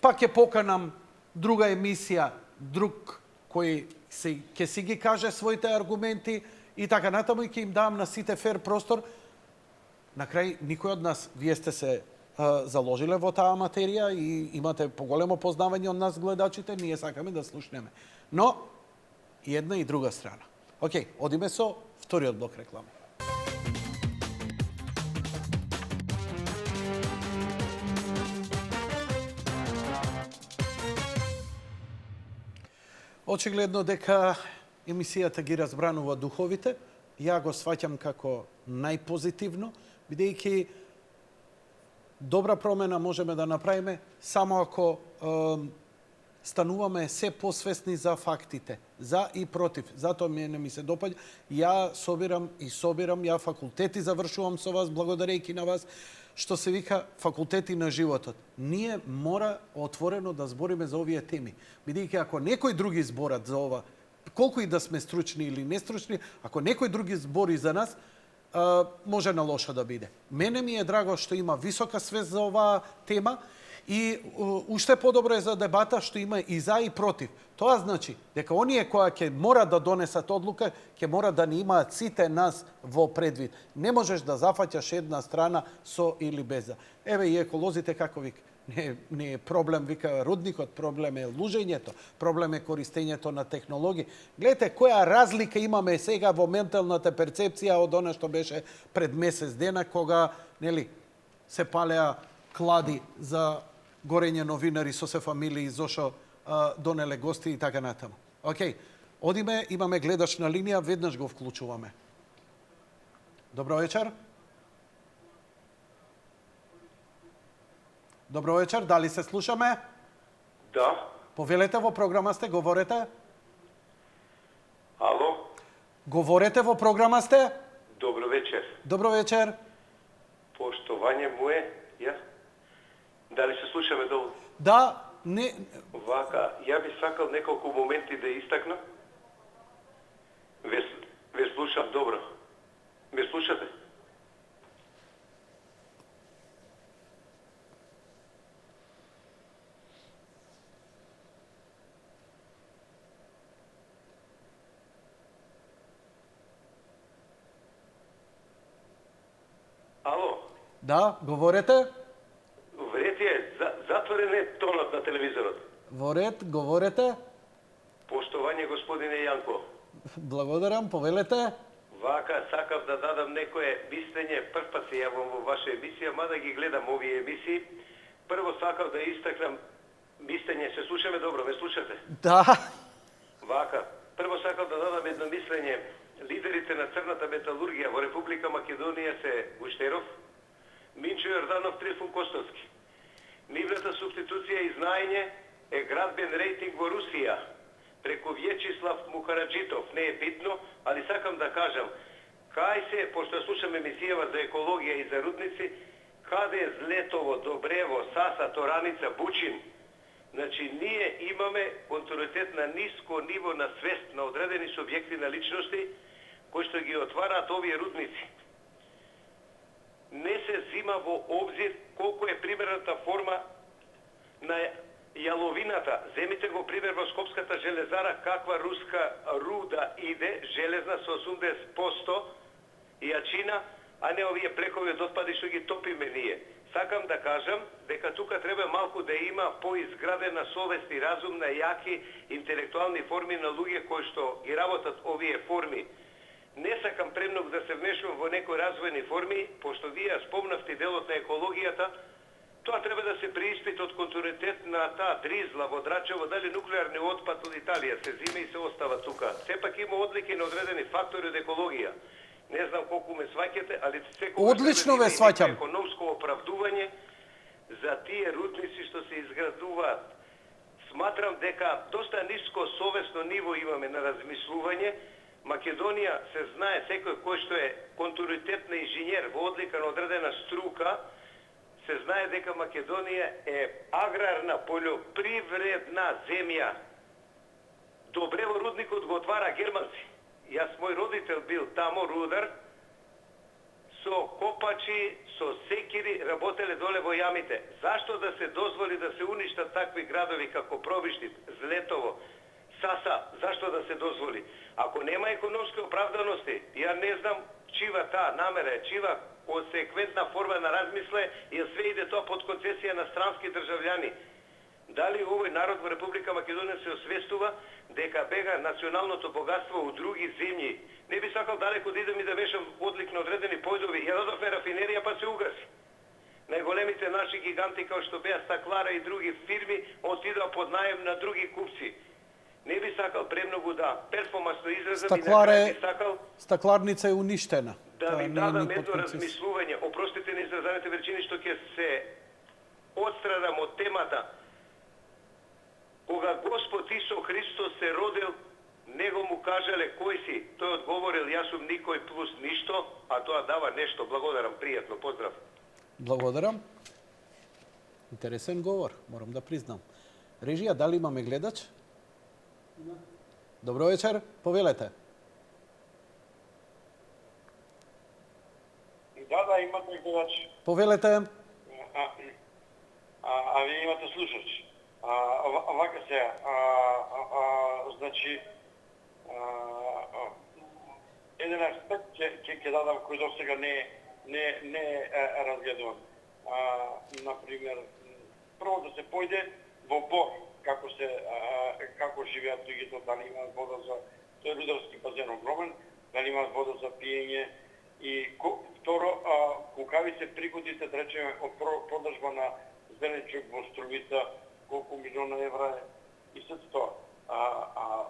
па ќе поканам друга емисија, друг кој ќе си ги каже своите аргументи и така натаму и ќе им дам на сите фер простор. На крај, никој од нас, вие сте се заложиле во таа материја и имате поголемо познавање од нас гледачите, ние сакаме да слушнеме. Но, и една и друга страна. Океј, одиме со вториот блок реклама. Очигледно дека емисијата ги разбранува духовите, ја го сваќам како најпозитивно, бидејќи добра промена можеме да направиме само ако стануваме се посвесни за фактите, за и против. Затоа не ми се допаѓа. Ја собирам, ја факултети завршувам со вас, благодарејќи на вас, што се вика факултети на животот. Ние мора отворено да збориме за овие теми. Бидејќи ако некој други зборат за ова, колку и да сме стручни или нестручни, ако некој други збори за нас, може на лошо да биде. Мене ми е драго што има висока свест за оваа тема и уште подобро е за дебата што има и за и против. Тоа значи дека оние кои ќе мора да донесат одлука, ќе мора да ни имаат сите нас во предвид. Не можеш да зафаќаш една страна со или без. Еве и еколозите како вика, не е проблем, вика рудникот, проблем е лужењето, проблем е користењето на технологии. Гледате која разлика имаме сега во менталната перцепција од она што беше пред месец дена, кога нели се палеа клади за горење новинари со се фамилии, зошо донеле гости и така натаму. Океј, одиме, имаме гледач на линија, веднаш го вклучуваме. Добро вечер. Добро вечер, дали се слушаме? Да. Повелете, во програма сте, говорете. Ало? Говорете, во програма сте. Добро вечер. Добро вечер. Поштовање му е, ја? Дали се слушаме долу? Да, не... Вака, ја би сакал неколку моменти да истакнам. Ве слушам добро. Ме слушате? Ало? Да, говорете. Вред е, затворен е тонот на телевизорот. Во ред, говорете. Поштовање господине Јанко. Благодарам, повелете. Вака, сакав да дадам некое мислење, прв пат се јавам во ваша емисија, мада ги гледам овие емисии. Прво сакав да истакнам мислење, се слушаме добро, ме слушате? Да. Вака, прво сакав да дадам едно мислење. Лидерите на црната металургија во Република Македонија се Гуштеров, Минчо Јорданов, Трифун Костовски. Нивната субституција и знаење е градбен рейтинг во Русија, преку Вјечислав Мухараджитов, не е битно, али сакам да кажам, кај се, пошто слушам емисијава за екологија и за рудници, каде е Злетово, Добрево, Саса, Тораница, Бучин. Значи, ние имаме континуитет на ниско ниво на свест на одредени субјекти на личности, кои што ги отвараат овие рудници. Не се зима во обзир колку е примерната форма на јаловината. Земите го пример во Скопската железара каква руска руда иде, железна со 80% јачина, а не овие плекови од отпади што ги топиме ние. Сакам да кажам дека тука треба малку да има поизградена совест и разум на јаки интелектуални форми на луѓе кои што ги работат овие форми. Не сакам премногу да се вмешувам во некои развојни форми, пошто вие спомнавте делот на екологијата, тоа треба да се преиспита од континуитет на таа дризла во Драчево, дали нуклеарни отпад од Италија се зима и се остава тука. Сепак има одлики на одредени фактори од екологија. Не знам колку ме сваќате, али секогаш Одлично ве сваќам. Економско оправдување за тие рудници што се изградуваат. Сматрам дека доста ниско совесно ниво имаме на размислување. Македонија се знае секој кој што е континуитет на инженер во одлика на одредена струка, се знае дека Македонија е аграрна, полјопривредна земја. Добрево рудникот го отвара германци. Јас, мој родител бил тамо рудар, со копачи, со секири работеле доле во јамите. Зашто да се дозволи да се уништат такви градови како Пробиштит, Злетово, Саса, зашто да се дозволи? Ако нема економски оправданости, ја не знам чива таа намера, чива консеквентна форма на размисле и све иде тоа под концесија на странски државјани. Дали овој народ во Република Македонија се освестува дека бега националното богатство у други земји? Не би сакал далеко да идем и да вешам одлик на одредени појдови. Ја додовме рафинерија па се угаси. Најголемите наши гиганти како што беа Стаклара и други фирми отидоа под наем на други купци. Не би сакал премногу да перформансно изразам и на крај би сакал Стакларница е уништена. да ви дадам едно размислување. Опростите на изразаните величини што ќе се отстранам од темата. Кога Господ Исо Христос се родил, него му кажале кој си? Тој одговорил јас сум никој плюс ништо, а тоа дава нешто. Благодарам, пријатно, поздрав. Благодарам. Интересен говор, морам да признам. Режија, дали имаме гледач? Добро вечер, повелете. Да, имате гледач. Повелете. А вие имате слушач. Вака се, значи, еден аспект ќе дадам кој до сега не е разгледуван. Например, прво да се појде во Бор, како живеат луѓето, дали имаат вода за тој рударски базен огромен, дали имаат вода за пиење и второ, кукави се приходите, да речеме, од продажба на зеленчук во Струмица, колку милиона евра е и се тоа.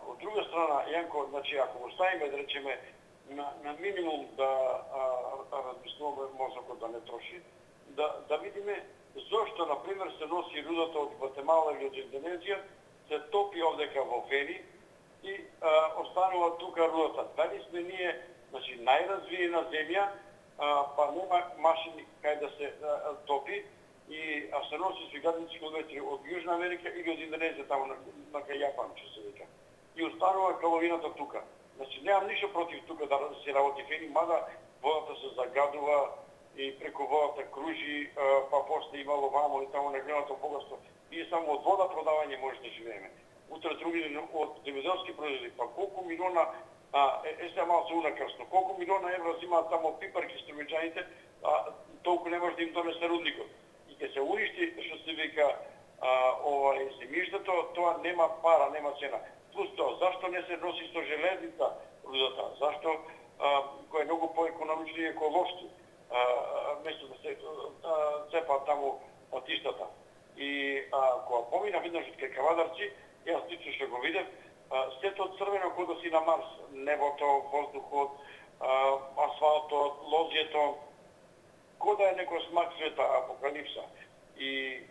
Од друга страна, Јанко, значи, ако го ставиме, да речеме, на минимум да размислуваме мозокот да не троши, да видиме зошто, например, се носи рудата од Гватемала или од Индонезија, се топи овдека во Фени и останува тука рудата. Дали сме ние, значи, најразвиена земја, па нема машини кај да се топи, а се носи со 1000 километри од Јужна Америка или од Индонезија, таму на кај Јапан, че се вика. И останува каловината тука. Значи, немам ништо против тука да се работи Фени, мада водата се загадува и преку водата кружи, па после имало вамо и таму негледното богатство. Ние само од вода продавање може да живееме. Утре други од земјоделски производи, па колку милиона, сега малку се унакрсно, колку милиона евра зимаат тамо пипарки струмиџаните, толку не може да им донесе рудникот. И ке се уништи, што се вика, земјиштето, тоа нема пара, нема цена. Плюс тоа, зашто не се носи со железница рудата? Зашто, кој е многу поекономични и еколошки, место да се цепаат таму патиштата. И кога помина виднаш од кај Кавадарци, јас лично што го видев, сето црвено кога да си на Марс, небото, воздухот, асфалтот, лозјето, кога да е некој смак света, апокалипса. И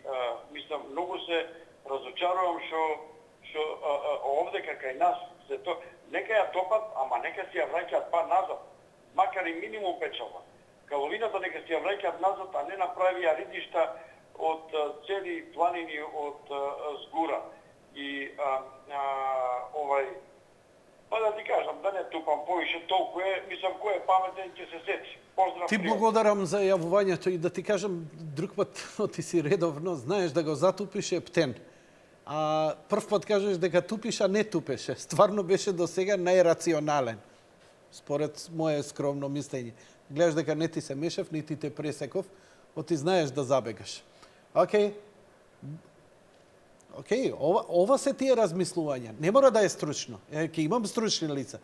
мислам, многу се разочарувам што овдека кај нас се то, нека ја топат, ама нека си ја враќаат па назад, макар и минимум печалба. Каловината нека си ја враќаат назад, а не направија ридишта од цели планини од згура. И па да ти кажам, да не тупам повише, толку е, мислам, кој е паметен ќе се сети. Поздрав. Ти благодарам за јавувањето и да ти кажам друг пат, ти си редовно, знаеш да го затупиш е птен. А прв пат кажеш дека тупиш, а не тупеше. Стварно беше до сега најрационален, според моje скромно мислење. Гледаш дека не ти се мешав, нити те пресеков, ти знаеш да забегаш. Океј, ова се тие размислувања. Не мора да е стручно. Ќе имам стручни лица.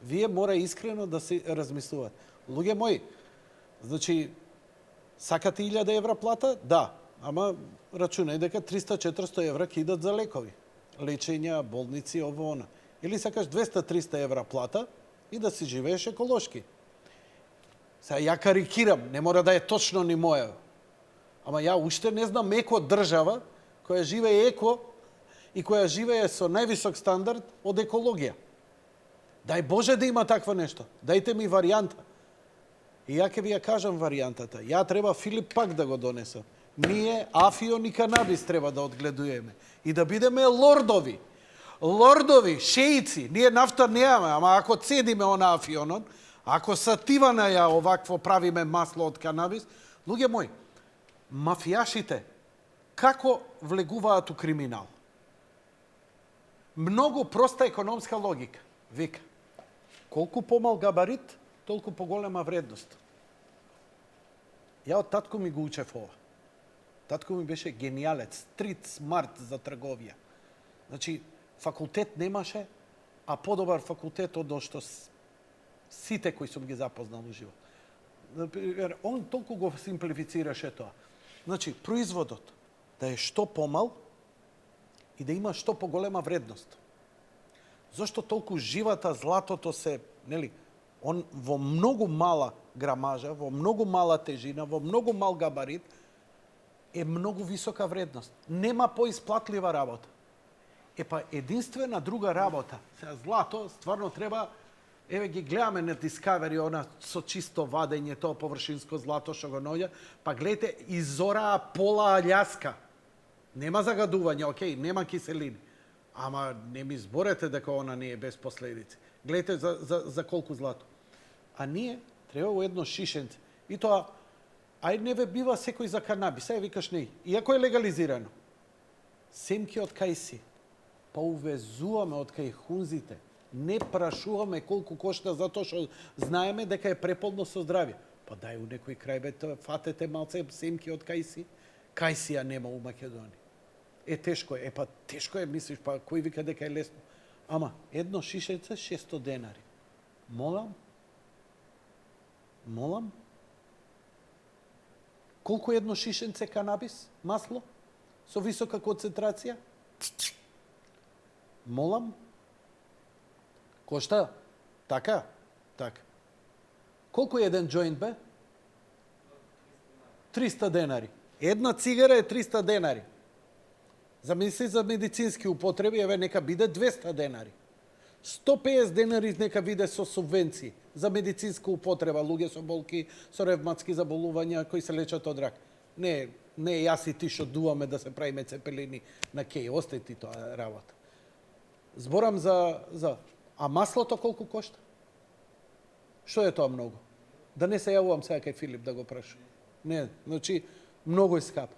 Вие мора искрено да се размислуват. Луѓе мои, значи, сакате 1000 евра плата? Да. Ама рачунај дека 300-400 евра ќе идат за лекови. Лечења, болници, ово она. Или сакаш 200-300 евра плата и да си живееш еколошки. Сега ја карикирам, не мора да е точно ни моја. Ама ја уште не знам еко држава која живее еко и која живее со највисок стандард од екологија. Дај Боже да има такво нешто. Дајте ми варијанта. И ја ќе ви ја кажам варијантата. Ја треба Филип пак да го донесам. Ние афион и канабис треба да одгледуеме. И да бидеме лордови. Лордови, шеици. Ние нафта немаме, ама ако цедиме она афионот, ако сативана ја овакво правиме масло од канабис, луѓе мои, мафијашите, како влегуваат у криминал? Многу проста економска логика. Вика, колку помал габарит, толку поголема вредност. Ја од татко ми го учев ова. Татко ми беше гениалец, стрит смарт за трговија. Значи, факултет немаше, а подобар факултет од што сите кои сум ги запознал у живот. Например, он толку го симплифицираше тоа. Значи, производот да е што помал и да има што поголема вредност. Зошто толку живата, златото се, нели, он во многу мала грамажа, во многу мала тежина, во многу мал габарит, е многу висока вредност. Нема поисплатлива работа. Епа, единствена друга работа, сега злато, стварно треба, еве ги гледаме на Discovery, она со чисто вадење, тоа површинско злато што го наоѓа, па гледате, изораа пола Аљаска. Нема загадување, окей, нема киселини. Ама не ми зборете дека она не е без последици. Гледате за колку злато. А ние треба во едно шишенце. И тоа, ај не ве бива секој за канабис, ај викаш не. Иако е легализирано. Семки од кај си. Па увезуваме од кај хунзите. Не прашуваме колку кошта затоа што знаеме дека е преполно со здравје. Па дај у некој крај бе, фатете малце семки од кај си. Кај си ја нема у Македонија. Тешко е. Па тешко е, мислиш, па кој вика дека е лесно. Ама, едно шишенце 600 денари. Молам? Колку едно шишенце канабис, масло, со висока концентрација? Молам? Кошта? Така? Така. Колку еден джоинт бе? 300 денари. Една цигара е 300 денари. Замисли за медицински употреби, еве нека биде 200 денари. 150 денари нека биде со субвенции за медицинска употреба, луѓе со болки, со ревматски заболувања кои се лечат од рак. Не јас и ти што дуваме да се правиме цепелини на кеј, остај ти тоа работа. Зборам за... А маслото колку кошта? Што е тоа многу? Да не се јавувам сега кај Филип да го прашам. Не, значи, многу е скапо.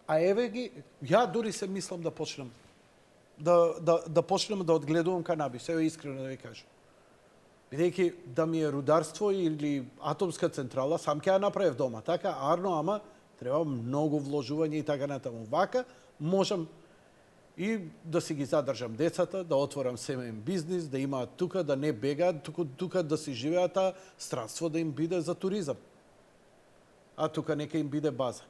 А еве ги, ја дури се мислам да почнем да почнем да одгледувам канабис, еве искрено да ви кажам. Бидејќи да ми е рударство или атомска централа, сам ќе ја направев дома, така, арно, ама треба многу вложување и така натаму. Вака можам и да си ги задржам децата, да отворам семеен бизнис, да имаат тука, да не бегаат, тука да си живеат, а странство да им биде за туризам. А тука нека им биде база.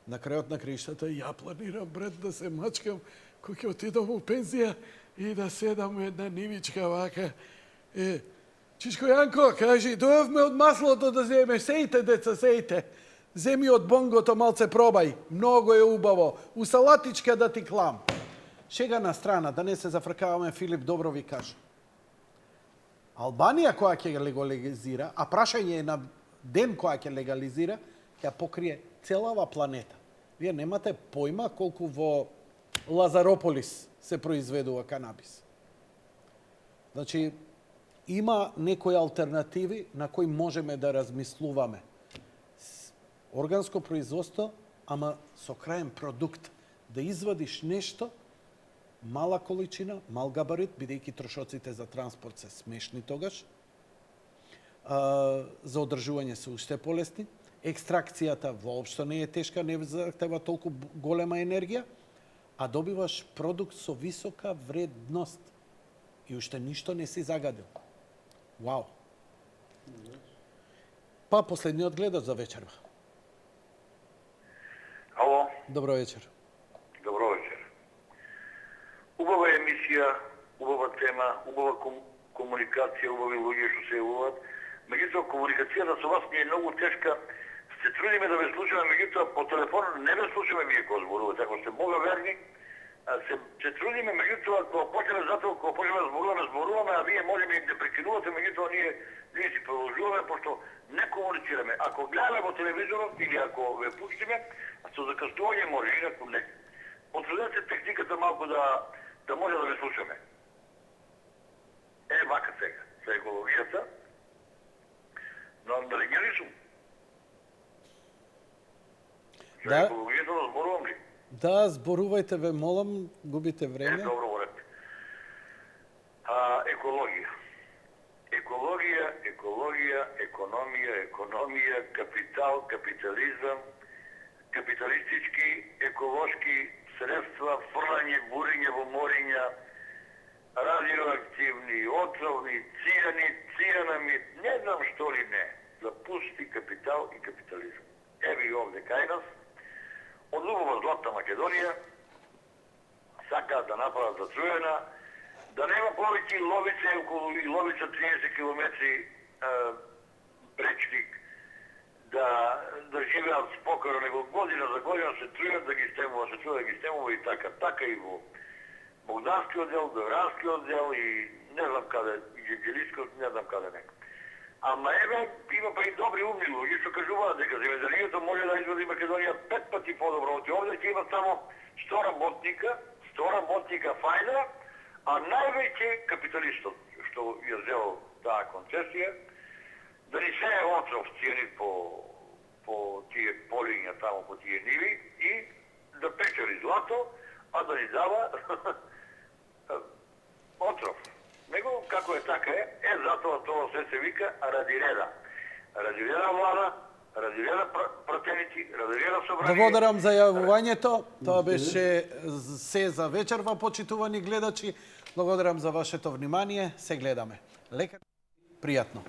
На крајот на краиштата ја планирам, брат, да се мачкам кој ќе отидам у пензија и да седам една нивичка вака. Чичко Јанко, кажи, дојавме од маслото да земеш, сејте, деца, сејте. Земи од бонгото малце пробај, многу е убаво. У салатичка да ти клам. Шега на страна, да не се зафркаваме, Филип добро ви кажа. Албанија која ќе легализира, а прашање е на ден која ќе легализира, ќе покрие целава планета. Вие немате појма колку во Лазарополис се произведува канабис. Значи, има некои алтернативи на кои можеме да размислуваме. Органско производство, ама со краен продукт. Да извадиш нешто, мала количина, мал габарит, бидејќи трошоците за транспорт се смешни тогаш, за одржување се уште полесни, екстракцијата воопшто не е тешка, не захтева толку голема енергија, а добиваш продукт со висока вредност и уште ништо не си загадил. Вау! Па последниот гледач за вечерва. Ало? Добро вечер. Добро вечер. Убава емисија, убава тема, убава комуникација, убави луѓе што се јавуваат. Меѓутоа, комуникацијата со вас ми е многу тешка. Се трудиме да ве слушаме, меѓутоа по телефон не ве слушаме вие кога зборувате. Ако сте бога верни, се трудиме, меѓутоа кога почнеме затоа, кога почнеме да зборуваме, а вие можеме и да прекинувате, меѓутоа ние си продолжуваме, пошто не комуницираме. Ако гледаме во телевизорот или ако ве пуштиме, со закъснување може, инаку не. Потрудете техниката малку да може да ве слушаме. Вака сега, за екологијата, но дали ги рисум? За екологијата да зборувам ли? Да, зборувајте, ве молам, губите време. Добро, уред. Екологија. Екологија, економија, капитал, капитализам, капиталистички, еколошки средства, фрлање, буриње во мориња, радиоактивни, отровни, цијанами, не знам што ли не. За пусти капитал и капитализм. Еви овде кај нас, од убава златна Македонија, сакаат да направат зачуена, да нема повеќе ловица, околу ловица 30 километри пречник, да живеат спокойно, него година за година се трујат да ги стемува, се чува да ги стемува и така. Така и во Богданскиот дел, Дојранскиот дел и не знам каде, и Геделискиот, не знам каде нека. Ама еве, има па и добри умни луѓе што кажуваат дека земјоделието може да изводи Македонија 5 пати подобро од овде, ќе има само 100 работника фајна, а највеќе капиталистот што ја взел таа концесија, да ни се оцов цијанит по тие полиња таму, по тие ниви и да печели злато, а да ни дава отров. Него, како е така е, затоа тоа се вика ради реда. Ради реда влада, ради реда пратеници, ради реда собрание. Благодарам за јавувањето. Тоа беше се за вечерва, почитувани гледачи. Благодарам за вашето внимание. Се гледаме. Лека, пријатно.